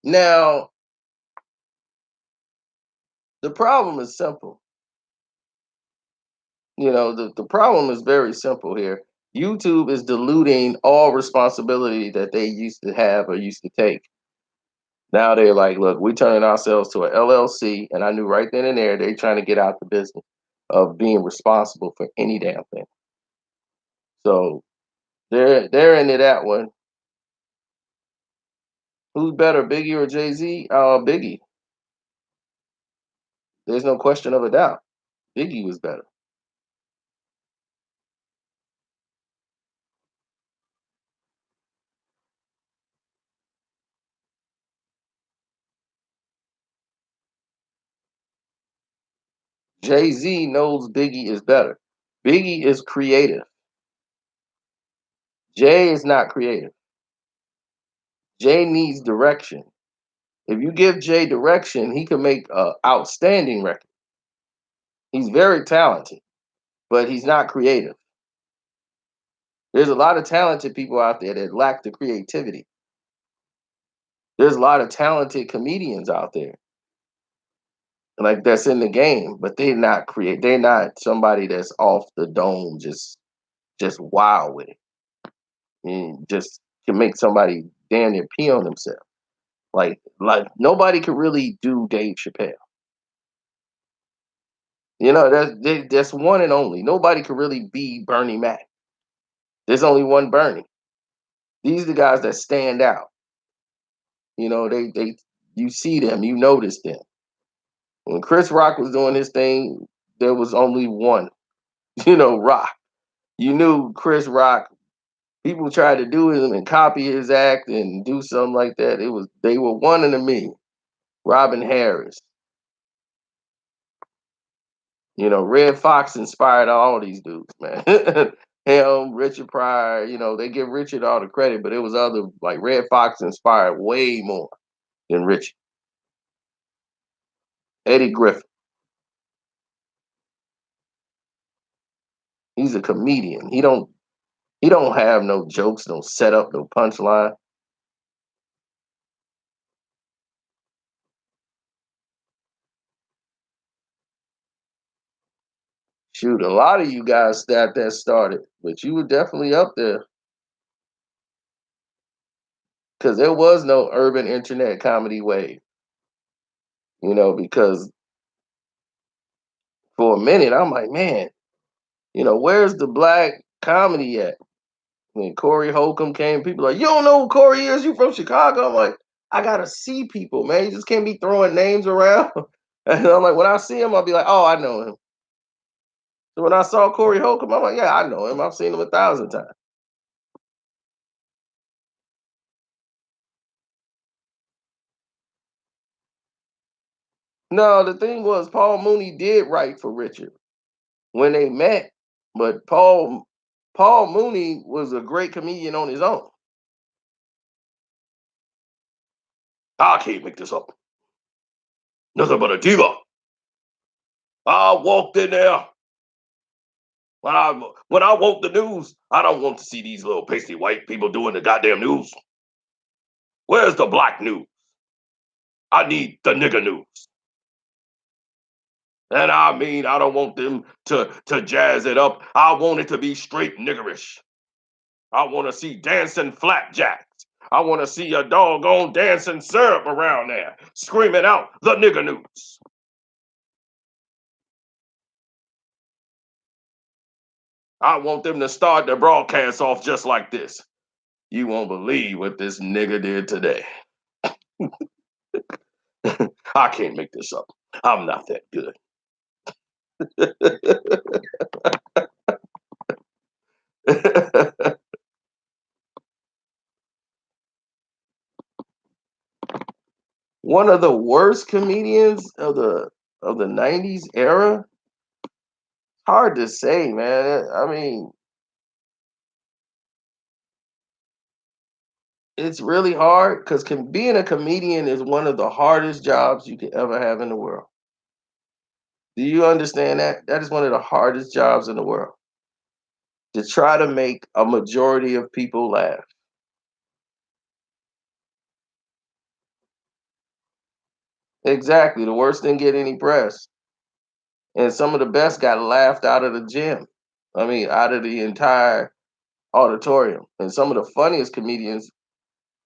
Now, the problem is simple. The problem is very simple here. YouTube is diluting all responsibility that they used to have or used to take. Now they're like, look, we're turning ourselves to an LLC, and I knew right then and there they're trying to get out the business of being responsible for any damn thing. So they're into that one. Who's better, Biggie or Jay Z? Biggie. There's no question of a doubt. Biggie was better. Jay Z knows Biggie is better. Biggie is creative. Jay is not creative. Jay needs direction. If you give Jay direction, he can make an outstanding record. He's very talented, but he's not creative. There's a lot of talented people out there that lack the creativity. There's a lot of talented comedians out there, like that's in the game, but they're not create. They're not somebody that's off the dome, just wild with it, and just can make somebody damn near pee on themselves. Like nobody could really do Dave Chappelle. That's one and only. Nobody could really be Bernie Mac. There's only one Bernie. These are the guys that stand out. They you see them, you notice them. When Chris Rock was doing his thing, there was only one, Rock. You knew Chris Rock. People tried to do him and copy his act and do something like that. They were one in a million. Robin Harris. Red Fox inspired all these dudes, man. Him, Richard Pryor, they give Richard all the credit, but it was other like Red Fox inspired way more than Richard. Eddie Griffin. He's a comedian. He don't have no jokes, no setup, no punchline. Shoot, a lot of you guys that started, but you were definitely up there because there was no urban internet comedy wave. Because for a minute I'm like, man, where's the black comedy at? When Corey Holcomb came, people like, you don't know who Corey is? You from Chicago? I'm like, I gotta see people, man. You just can't be throwing names around. And I'm like, when I see him, I'll be like, oh, I know him. So when I saw Corey Holcomb, I'm like, yeah, I know him. I've seen him 1,000 times. No, the thing was, Paul Mooney did write for Richard when they met, but Paul Mooney was a great comedian on his own. I can't make this up. Nothing but a diva. I walked in there. When I want the news, I don't want to see these little pasty white people doing the goddamn news. Where's the black news? I need the nigger news. And I mean, I don't want them to jazz it up. I want it to be straight niggerish. I want to see dancing flapjacks. I want to see a doggone dancing syrup around there screaming out the nigger news. I want them to start their broadcast off just like this. You won't believe what this nigga did today. I can't make this up. I'm not that good. One of the worst comedians of the '90s era. Hard to say, man. I mean, it's really hard because being a comedian is one of the hardest jobs you could ever have in the world. Do you understand that? That is one of the hardest jobs in the world. To try to make a majority of people laugh. Exactly. The worst didn't get any press. And some of the best got laughed out of the gym. I mean, out of the entire auditorium. And some of the funniest comedians,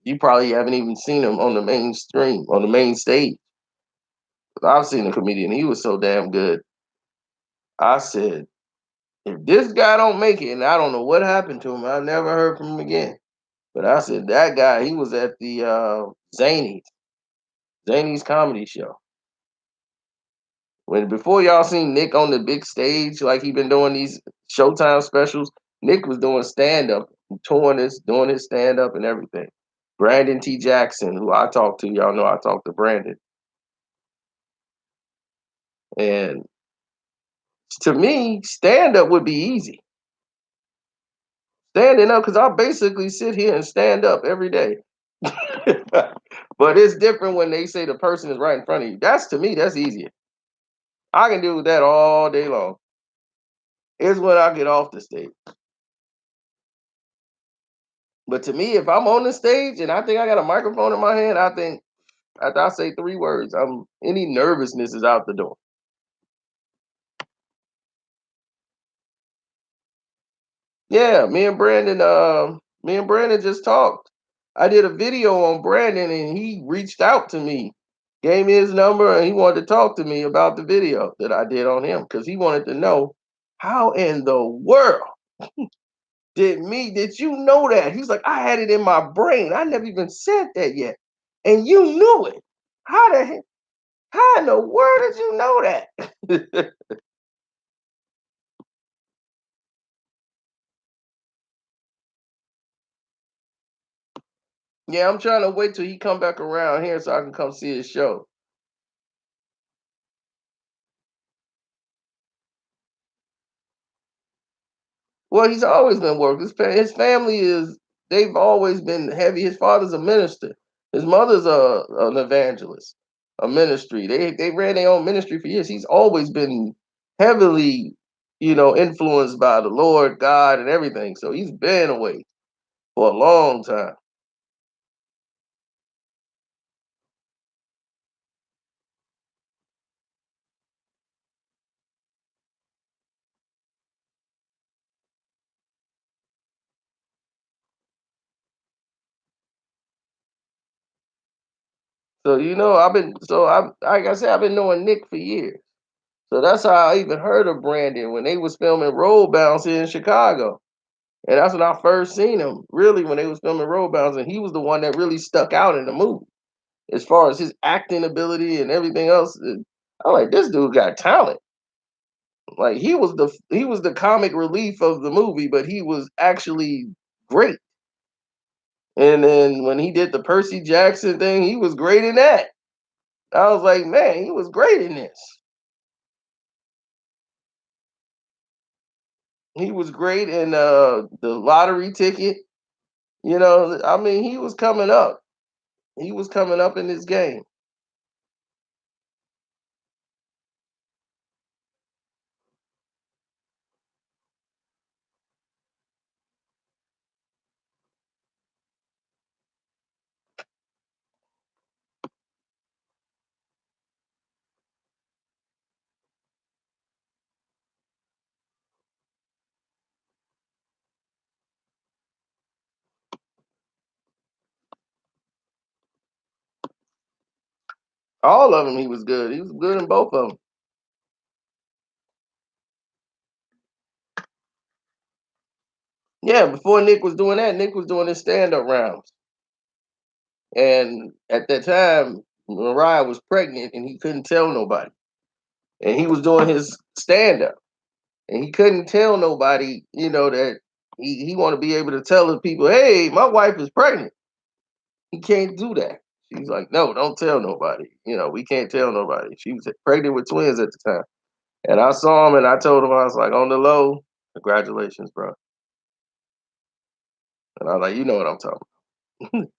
you probably haven't even seen them on the mainstream, on the main stage. I've seen a comedian, he was so damn good. I said, if this guy don't make it, and I don't know what happened to him, I never heard from him again. But I said, that guy, he was at the Zany's comedy show. When before y'all seen Nick on the big stage, like he been doing these Showtime specials, Nick was doing stand up, touring this, doing his stand up and everything. Brandon T. Jackson, who I talked to, y'all know I talked to Brandon. And to me, stand up would be easy. Standing up, because I basically sit here and stand up every day. But it's different when they say the person is right in front of you. That's to me, that's easier. I can do that all day long. It's when I get off the stage. But to me, if I'm on the stage and I think I got a microphone in my hand, I think after I say 3 words, I'm any nervousness is out the door. Yeah, me and Brandon just talked. I did a video on Brandon and he reached out to me, gave me his number, and he wanted to talk to me about the video that I did on him because he wanted to know how in the world did you know that? He's like, I had it in my brain. I never even said that yet. And you knew it. How the heck? How in the world did you know that? Yeah, I'm trying to wait till he come back around here so I can come see his show. Well, he's always been working. His family is they've always been heavy. His father's a minister. His mother's an evangelist, a ministry. They ran their own ministry for years. He's always been heavily, influenced by the Lord, God, and everything. So he's been away for a long time. So I like I said, I've been knowing Nick for years. So that's how I even heard of Brandon when they was filming Road Bounce here in Chicago. And that's when I first seen him, really, when they was filming Road Bounce, and he was the one that really stuck out in the movie. As far as his acting ability and everything else, I'm like, this dude got talent. Like he was the comic relief of the movie, but he was actually great. And then when he did the Percy Jackson thing, he was great in that. I was like, man, he was great in this. He was great in the lottery ticket. I mean, he was coming up. He was coming up in this game. All of them, he was good. He was good in both of them. Yeah, before Nick was doing that, Nick was doing his stand-up rounds. And at that time, Mariah was pregnant and he couldn't tell nobody. And he was doing his stand-up. And he couldn't tell nobody, that he want to be able to tell the people, hey, my wife is pregnant. He can't do that. She's like, no, don't tell nobody. We can't tell nobody. She was pregnant with twins at the time. And I saw him and I told him, I was like, on the low, congratulations, bro. And I was like, you know what I'm talking about.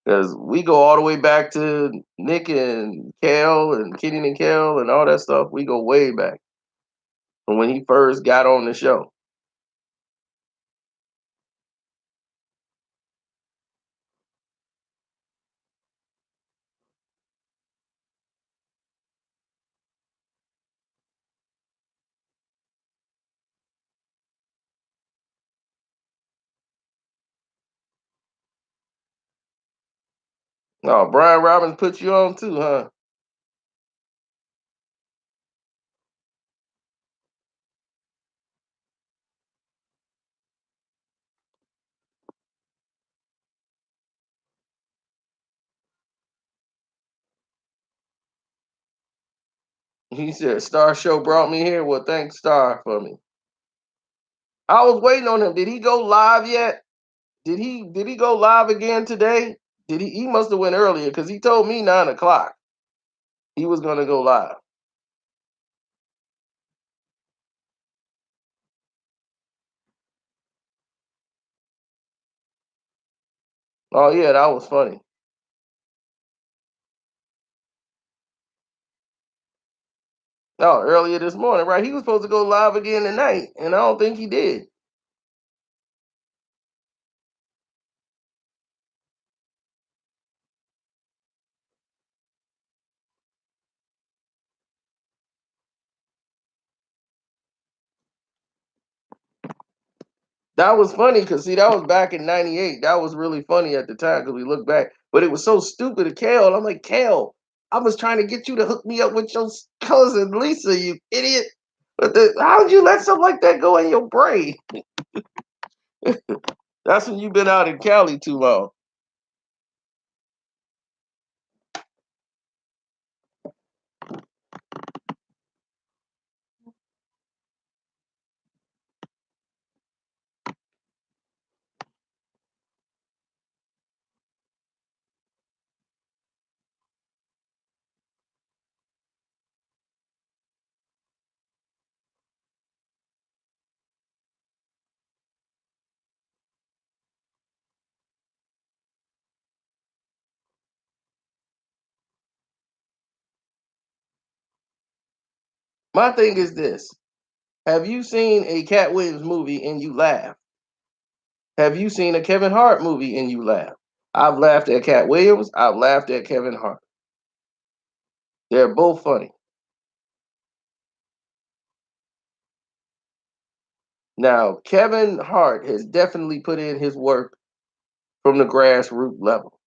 Because we go all the way back to Nick and Kel and Keaton and Kel and all that stuff. We go way back from when he first got on the show. Oh, Brian Robbins put you on too, huh? He said Star Show brought me here. Well, thanks Star for me. I was waiting on him. Did he go live yet? Did he go live again today? He must have went earlier because he told me 9 o'clock he was gonna go live. Oh yeah, that was funny. No, earlier this morning, right? He was supposed to go live again tonight, and I don't think he did. That was funny because see, that was back in '98. That was really funny at the time because we look back, but it was so stupid. To Kale, I'm like, Kale, I was trying to get you to hook me up with your cousin Lisa, you idiot. But how would you let something like that go in your brain? That's when you've been out in Cali too long. My thing is this: have you seen a Cat Williams movie and you laugh? Have you seen a Kevin Hart movie and you laugh? I've laughed at Cat Williams. I've laughed at Kevin Hart. They're both funny. Now, Kevin Hart has definitely put in his work from the grassroots level.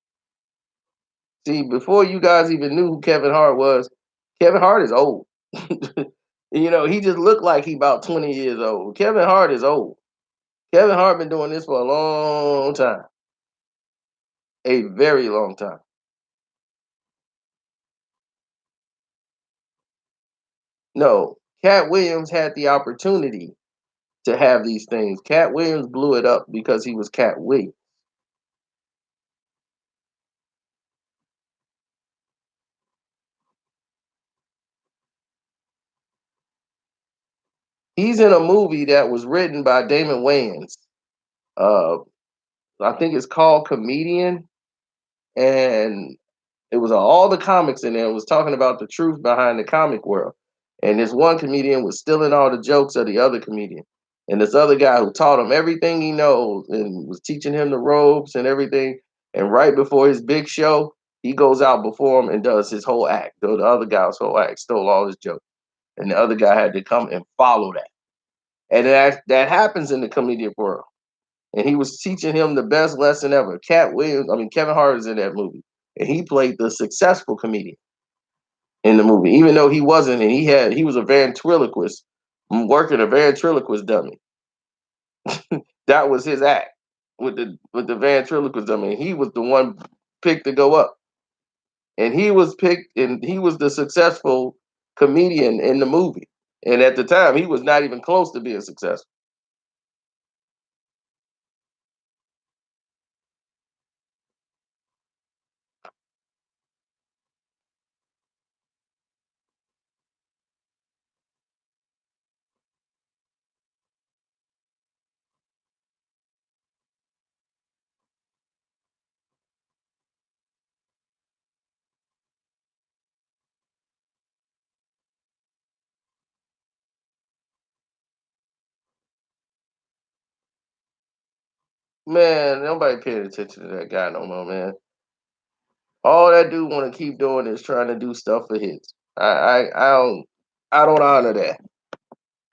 See, before you guys even knew who Kevin Hart was, Kevin Hart is old. He just looked like he about 20 years old. Kevin Hart is old. Kevin Hart been doing this for a long time, a very long time. No, Cat Williams had the opportunity to have these things. Cat Williams blew it up because he was Cat Williams. He's in a movie that was written by Damon Wayans. Uh, I think it's called Comedian, and it was all the comics in there. It was talking about the truth behind the comic world. And this one comedian was stealing all the jokes of the other comedian. And this other guy who taught him everything he knows and was teaching him the ropes and everything. And right before his big show, he goes out before him and does his whole act. Though the other guy's whole act stole all his jokes. And the other guy had to come and follow that. And that happens in the comedian world. And he was teaching him the best lesson ever. Kevin Hart is in that movie. And he played the successful comedian in the movie, even though he wasn't, and he was a ventriloquist, working a ventriloquist dummy. That was his act with the ventriloquist dummy. He was the one picked to go up, and he was picked, and he was the successful comedian in the movie. And at the time, he was not even close to being successful. Man, nobody paying attention to that guy no more, man. All that dude want to keep doing is trying to do stuff for hits. I don't honor that.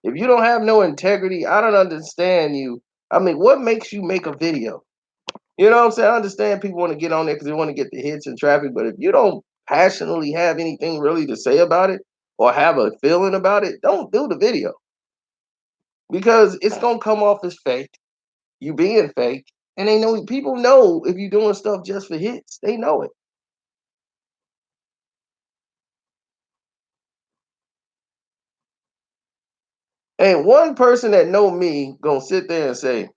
If you don't have no integrity, I don't understand you. I mean, what makes you make a video? You know what I'm saying? I understand people want to get on there because they want to get the hits and traffic, but if you don't passionately have anything really to say about it or have a feeling about it, don't do the video because it's gonna come off as fake. You being fake, and they know people know if you're doing stuff just for hits. They know it. And one person that know me gonna sit there and say,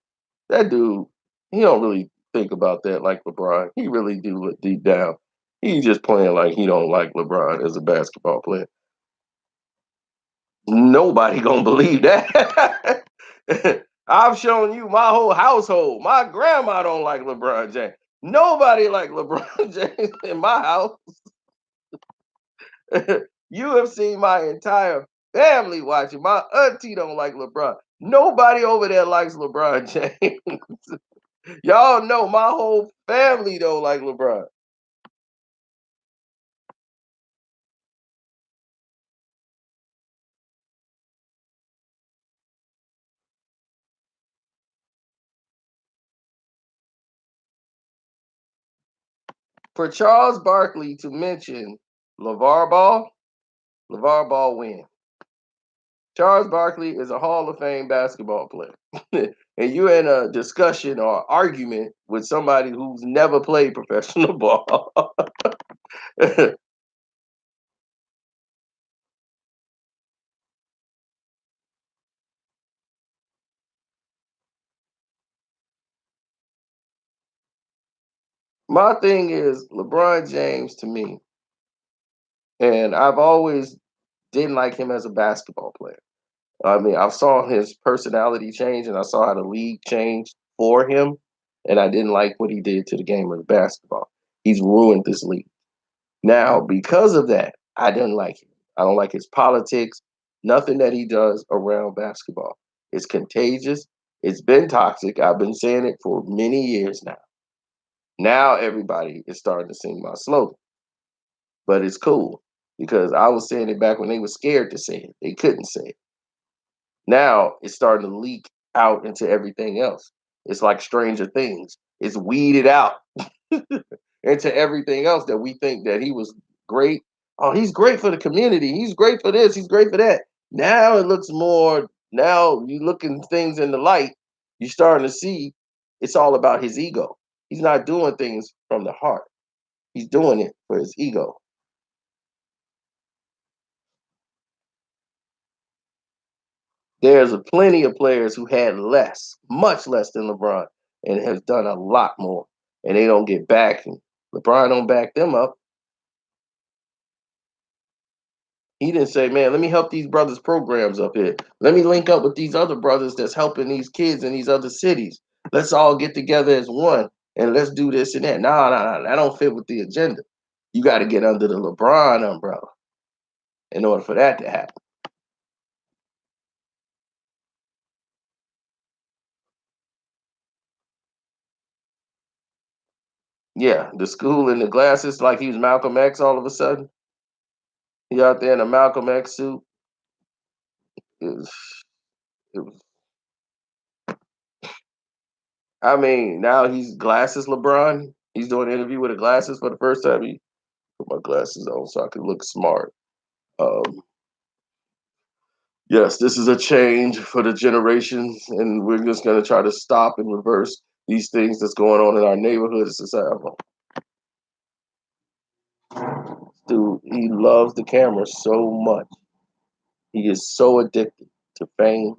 that dude, he don't really think about that like LeBron. He really do look deep down. He's just playing like he don't like LeBron as a basketball player. Nobody gonna believe that. I've shown you my whole household. My grandma don't like LeBron James. Nobody like LeBron James in my house. You have seen my entire family watching. My auntie don't like LeBron. Nobody over there likes LeBron James. Y'all know my whole family don't like LeBron. For Charles Barkley to mention LeVar Ball, LeVar Ball win. Charles Barkley is a Hall of Fame basketball player. And you're in a discussion or argument with somebody who's never played professional ball. My thing is LeBron James to me, and I've always didn't like him as a basketball player. I mean, I saw his personality change and I saw how the league changed for him, and I didn't like what he did to the game of basketball. He's ruined this league. Now, because of that, I didn't like him. I don't like his politics, nothing that he does around basketball. It's contagious. It's been toxic. I've been saying it for many years now. Now everybody is starting to sing my slogan, but it's cool because I was saying it back when they were scared to say it. They couldn't say it. Now it's starting to leak out into everything else. It's like Stranger Things. It's weeded out into everything else that we think that he was great. Oh, he's great for the community. He's great for this. He's great for that. Now it looks more. Now you looking things in the light. You're starting to see it's all about his ego. He's not doing things from the heart. He's doing it for his ego. There's a plenty of players who had less, much less than LeBron, and has done a lot more, and they don't get back. And LeBron don't back them up. He didn't say, "Man, let me help these brothers' programs up here. Let me link up with these other brothers that's helping these kids in these other cities. Let's all get together as one and let's do this and that." No, no, no, that don't fit with the agenda. You got to get under the LeBron umbrella in order for that to happen. Yeah, the school and the glasses, like he was Malcolm X all of a sudden. He out there in a Malcolm X suit. It was, it was, I mean, now he's glasses LeBron. He's doing an interview with the glasses for the first time. He put my glasses on so I could look smart. Um, yes, this is a change for the generations, and we're just going to try to stop and reverse these things that's going on in our neighborhood and society. Dude, he loves the camera so much. He is so addicted to fame.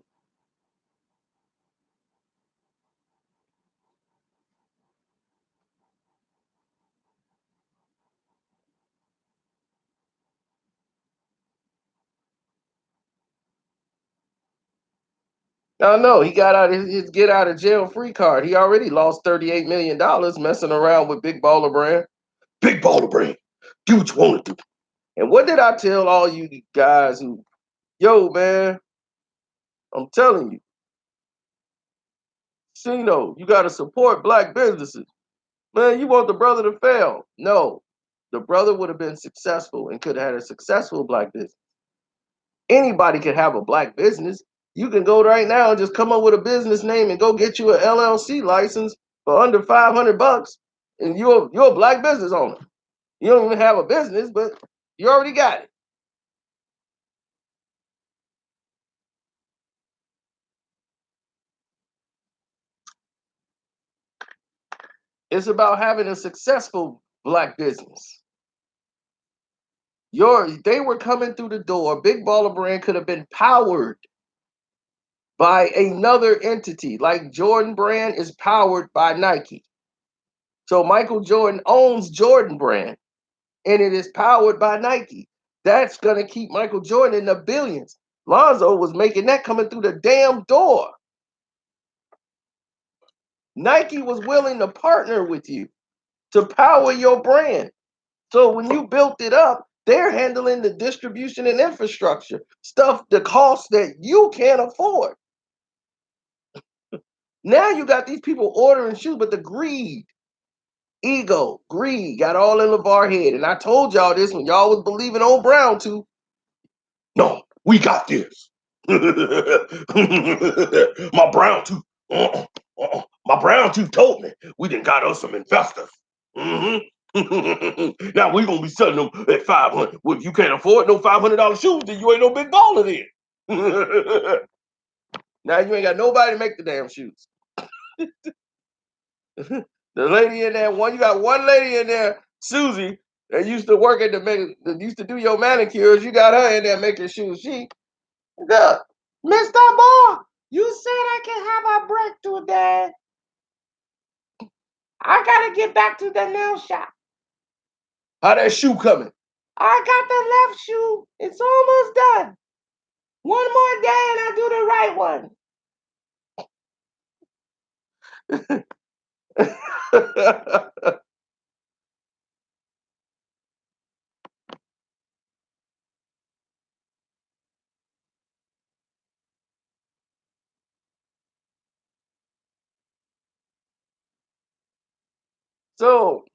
I know he got out his get out of jail free card. He already lost $38 million messing around with Big Baller Brand. Big Baller Brand. Do what you want to do. And what did I tell all you guys who, yo, man, I'm telling you, Cino, you got to support black businesses. Man, you want the brother to fail. No, the brother would have been successful and could have had a successful black business. Anybody could have a black business. You can go right now and just come up with a business name and go get you an LLC license for under $500, and you're a black business owner. You don't even have a business, but you already got it. It's about having a successful black business. They were coming through the door. Big Baller Brand could have been powered by another entity, like Jordan Brand is powered by Nike. So Michael Jordan owns Jordan Brand, and it is powered by Nike. That's gonna keep Michael Jordan in the billions. Lonzo was making that coming through the damn door. Nike was willing to partner with you to power your brand. So when you built it up, they're handling the distribution and infrastructure stuff, the cost that you can't afford. Now you got these people ordering shoes, but the greed, ego, greed got all in LeVar head. And I told y'all this when y'all was believing old Brown too. No, we got this. My brown tooth. My brown tooth told me we done got us some investors. Mm-hmm. Now we're gonna be selling them at 500. Well, if you can't afford no $500 shoes, then you ain't no big baller then. Now you ain't got nobody to make the damn shoes. The lady in there, you got one lady in there, Susie, that used to work at that used to do your manicures. You got her in there making shoes. Good. Mr. Moore, you said I can have a break today. I gotta get back to the nail shop. How that shoe coming? I got the left shoe. It's almost done. One more day and I do the right one. So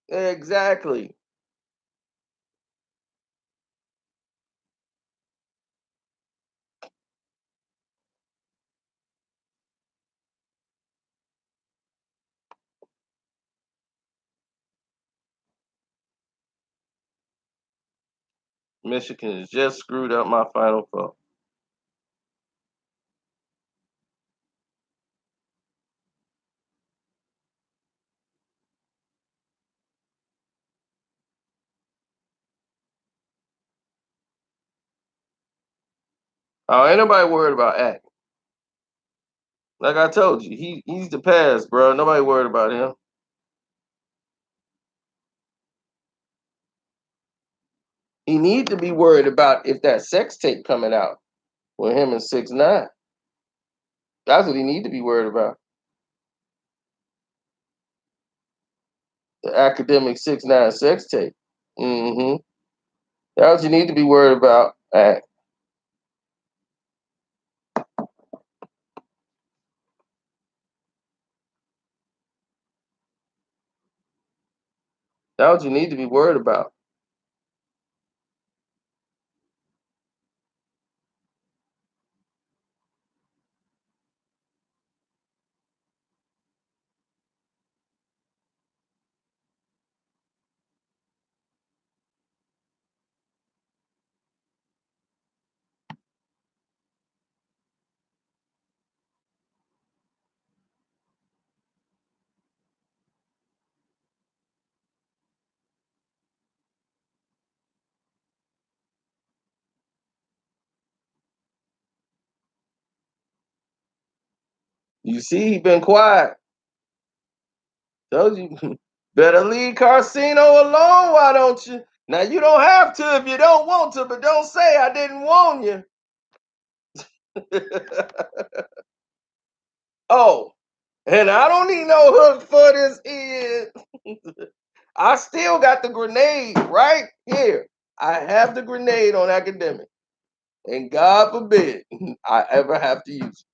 exactly. Michigan has just screwed up my Final Four. Oh, ain't nobody worried about Act. Like I told you, he's the past, bro. Nobody worried about him. He need to be worried about if that sex tape coming out with him and 6ix9ine. That's what he need to be worried about. The academic 6ix9ine sex tape. Mm-hmm. That's what you need to be worried about. Act. That's what you need to be worried about. You see, he been quiet. Told you. Better leave Carcino alone, why don't you? Now you don't have to if you don't want to, but don't say I didn't warn you. Oh, and I don't need no hook for this is. I still got the grenade right here. I have the grenade on academic. And God forbid I ever have to use it.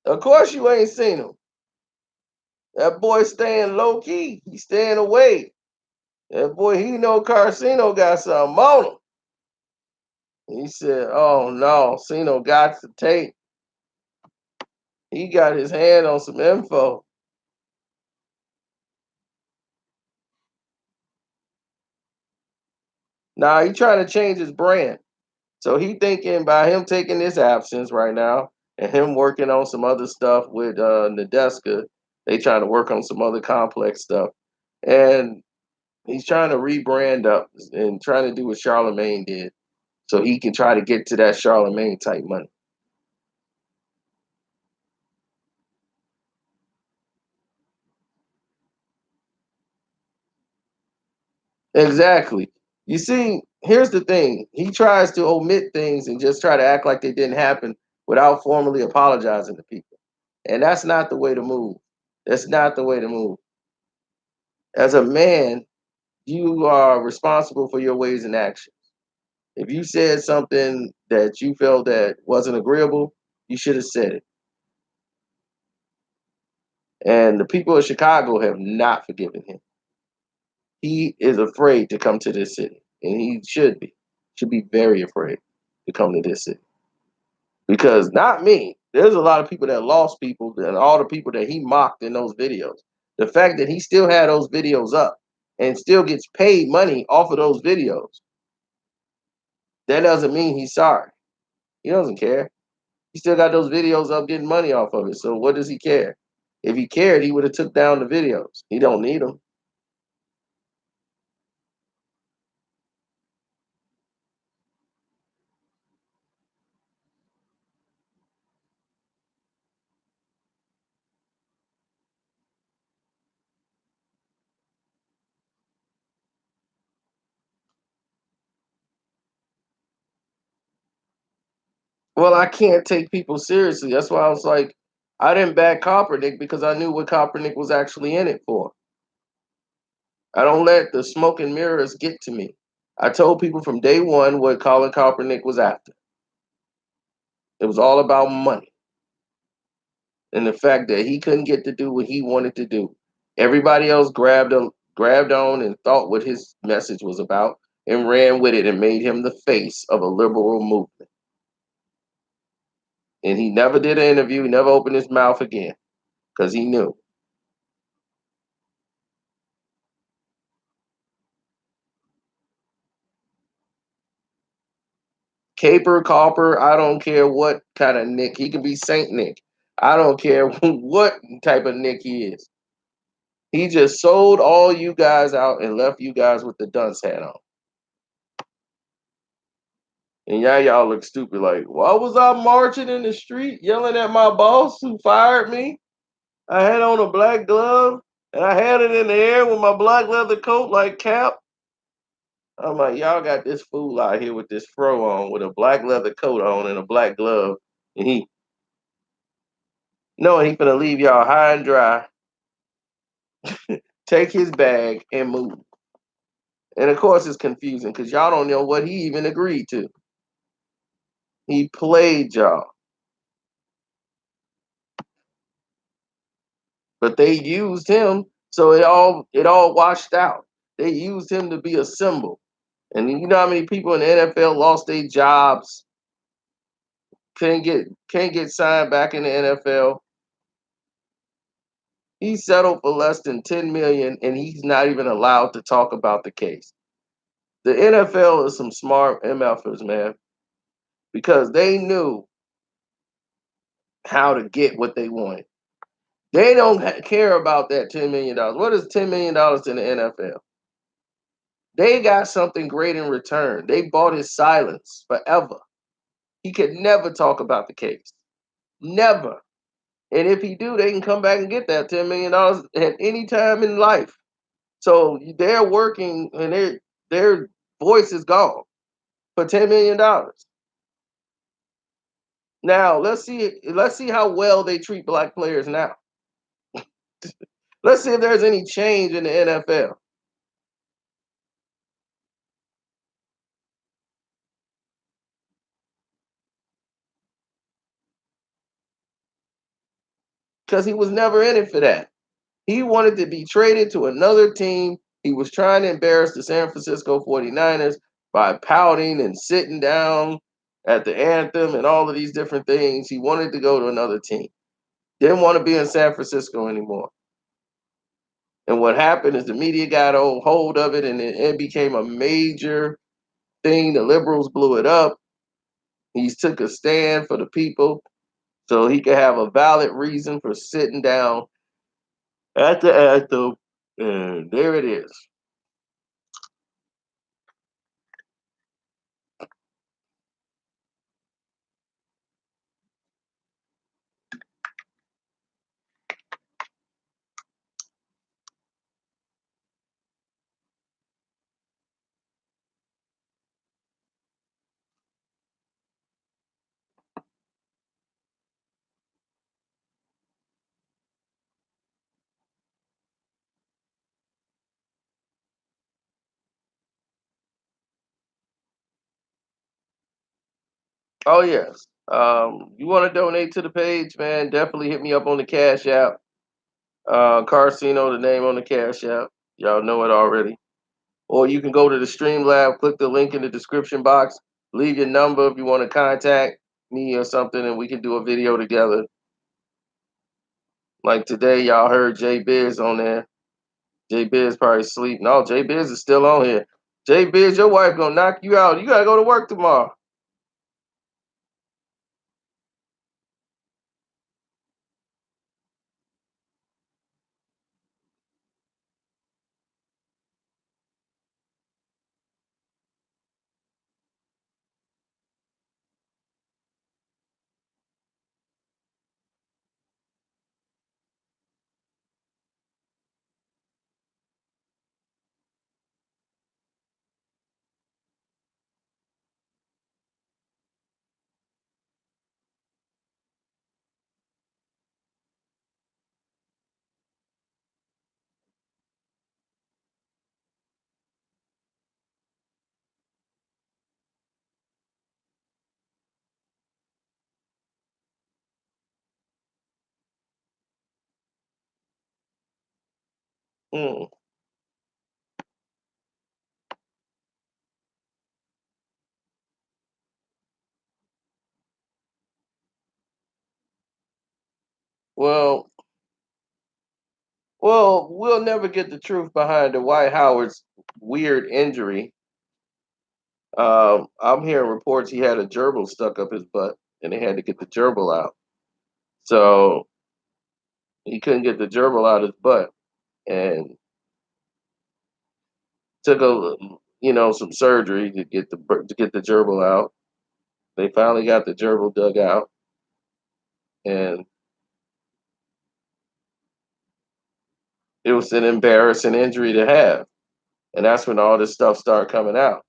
Of course you ain't seen him. That boy staying low key. He's staying away. That boy, he know Carcino got something on him. He said, "Oh no, Cino got the tape. He got his hand on some info." Now he trying to change his brand. So he thinking by him taking this absence right now and him working on some other stuff with Nadeska, they trying to work on some other complex stuff. And he's trying to rebrand up and trying to do what Charlemagne did. So he can try to get to that Charlemagne type money. Exactly. You see, here's the thing. He tries to omit things and just try to act like they didn't happen without formally apologizing to people. And that's not the way to move. That's not the way to move. As a man, you are responsible for your ways and actions. If you said something that you felt that wasn't agreeable, you should have said it. And the people of Chicago have not forgiven him. He is afraid to come to this city, and he should be. Should be very afraid to come to this city. Because not me. There's a lot of people that lost people and all the people that he mocked in those videos. The fact that he still had those videos up and still gets paid money off of those videos, that doesn't mean he's sorry. He doesn't care. He still got those videos up getting money off of it. So what does he care? If he cared, he would have took down the videos. He don't need them. Well, I can't take people seriously. That's why I was like, I didn't back Kaepernick because I knew what Kaepernick was actually in it for. I don't let the smoke and mirrors get to me. I told people from day one what Colin Kaepernick was after. It was all about money and the fact that he couldn't get to do what he wanted to do. Everybody else grabbed on and thought what his message was about and ran with it and made him the face of a liberal movement. And he never did an interview. He never opened his mouth again because he knew. Caper, Copper, I don't care what kind of Nick. He could be Saint Nick. I don't care what type of Nick he is. He just sold all you guys out and left you guys with the dunce hat on. And now y'all look stupid. Like, why was I marching in the street yelling at my boss who fired me? I had on a black glove and I had it in the air with my black leather coat like Cap. I'm like, y'all got this fool out here with this fro on, with a black leather coat on and a black glove. And he knowing he finna leave y'all high and dry, take his bag and move. And of course it's confusing because y'all don't know what he even agreed to. He played y'all. But they used him, so it all washed out. They used him to be a symbol. And you know how many people in the NFL lost their jobs, can't get signed back in the NFL. He settled for less than 10 million and he's not even allowed to talk about the case. The NFL is some smart MFers, man, because they knew how to get what they wanted. They don't care about that $10 million. What is $10 million in the NFL? They got something great in return. They bought his silence forever. He could never talk about the case. Never. And if he do, they can come back and get that $10 million at any time in life. So they're working and their voice is gone for $10 million. Now let's see how well they treat black players now. Let's see if there's any change in the NFL. because he was never in it for that. He wanted to be traded to another team. He was trying to embarrass the San Francisco 49ers by pouting and sitting down at the anthem and all of these different things. He wanted to go to another team. Didn't want to be in San Francisco anymore. And what happened is the media got a hold of it, and it became a major thing. The liberals blew it up. He took a stand for the people so he could have a valid reason for sitting down at the anthem. And there it is. Oh yes. You want to donate to the page, man? Definitely hit me up on the Cash App. Carcino, the name on the Cash App. Y'all know it already. Or you can go to the Streamlab, click the link in the description box, leave your number if you want to contact me or something, and we can do a video together. Like today, y'all heard J Biz on there. J Biz probably sleep. No, J Biz is still on here. J Biz, your wife gonna knock you out. You gotta go to work tomorrow. Mm. Well, we'll never get the truth behind the White Howard's weird injury. I'm hearing reports he had a gerbil stuck up his butt, and they had to get the gerbil out. So he couldn't get the gerbil out his butt, and took a some surgery to get the gerbil out. They finally got the gerbil dug out, and it was an embarrassing injury to have. And that's when all this stuff started coming out.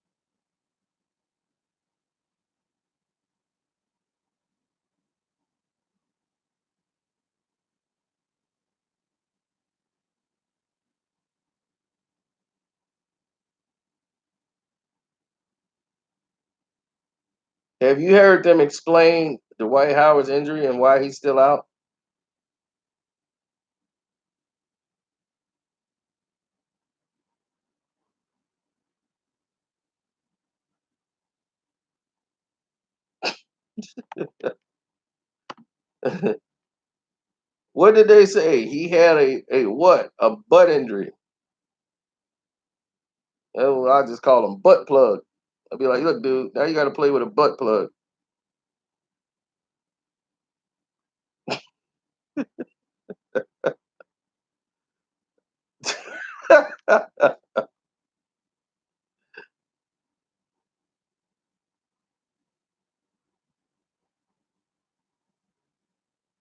Have you heard them explain Dwight Howard's injury and why he's still out? What did they say? He had a what? A butt injury. Oh, I just call him butt plug. I'll be like, look, dude, now you got to play with a butt plug.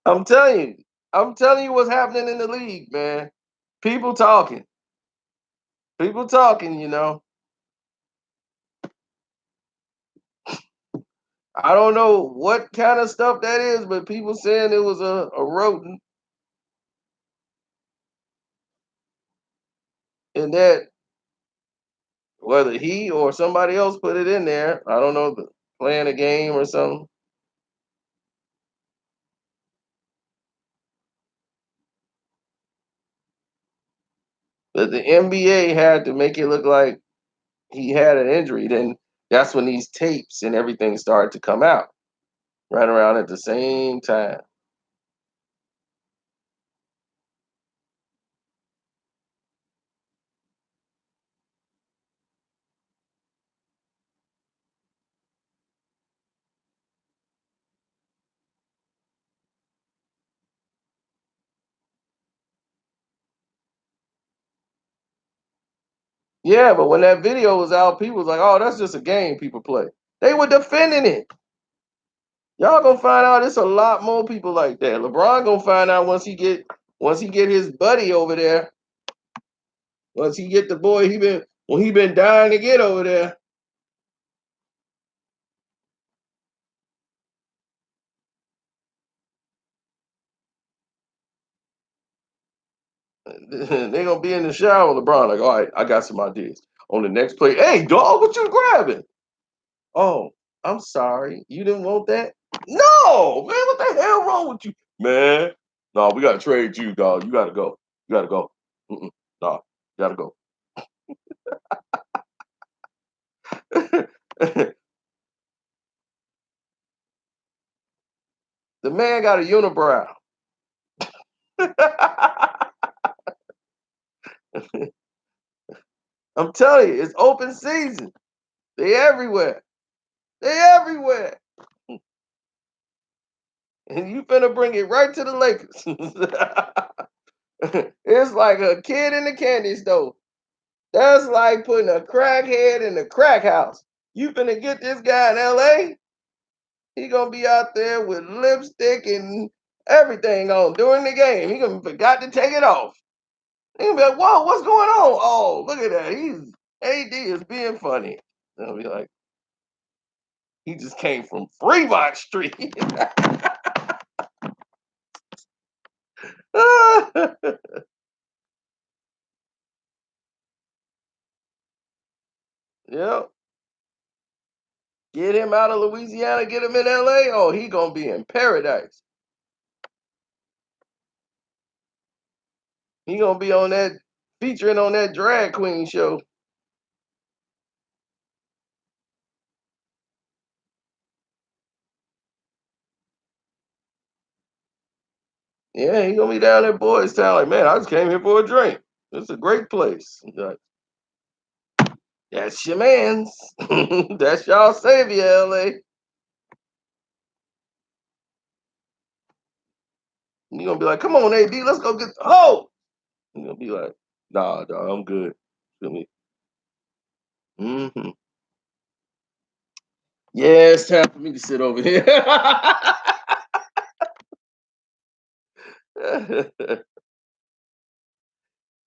I'm telling you, I'm telling you what's happening in the league, man. People talking, people talking. I don't know what kind of stuff that is, but people saying it was a rodent, and that whether he or somebody else put it in there, I don't know, playing a game or something. But the NBA had to make it look like he had an injury. Then that's when these tapes and everything started to come out right around at the same time. Yeah, but when that video was out, people was like, "Oh, that's just a game people play." They were defending it. Y'all gonna find out it's a lot more people like that. LeBron gonna find out once he get his buddy over there. Once he get the boy he been dying to get over there. They gonna be in the shower. LeBron like, all right, I got some ideas. On the next play, hey dog, what you grabbing? Oh, I'm sorry, you didn't want that. No, man, what the hell wrong with you, man? No, we gotta trade you, dog. You gotta go. You gotta go. Mm-mm. No, you gotta go. The man got a unibrow. I'm telling you, it's open season. They everywhere. They everywhere. And you finna bring it right to the Lakers. It's like a kid in the candy store. That's like putting a crackhead in the crack house. You finna get this guy in LA, he gonna be out there with lipstick and everything on during the game. He gonna forgot to take it off. He gonna be like, whoa, what's going on? Oh, look at that. He's AD is being funny. I'll be like, he just came from Fremont Street. Yep. Get him out of Louisiana, get him in LA. Oh, he gonna be in paradise. He gonna be on that featuring on that drag queen show. Yeah, he gonna be down at Boys Town. Like, man, I just came here for a drink. It's a great place. Like, that's your man's. That's y'all savior, LA. You gonna be like, come on, AD, let's go get the hoe. You gonna be like, nah, dog, I'm good. Feel me? Hmm. Yeah, it's time for me to sit over here.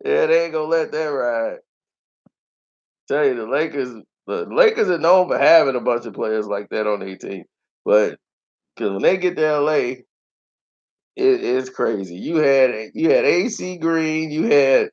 Yeah, they ain't gonna let that ride. Tell you, the Lakers are known for having a bunch of players like that on their team, but because when they get to LA, it's crazy. You had AC Green, you had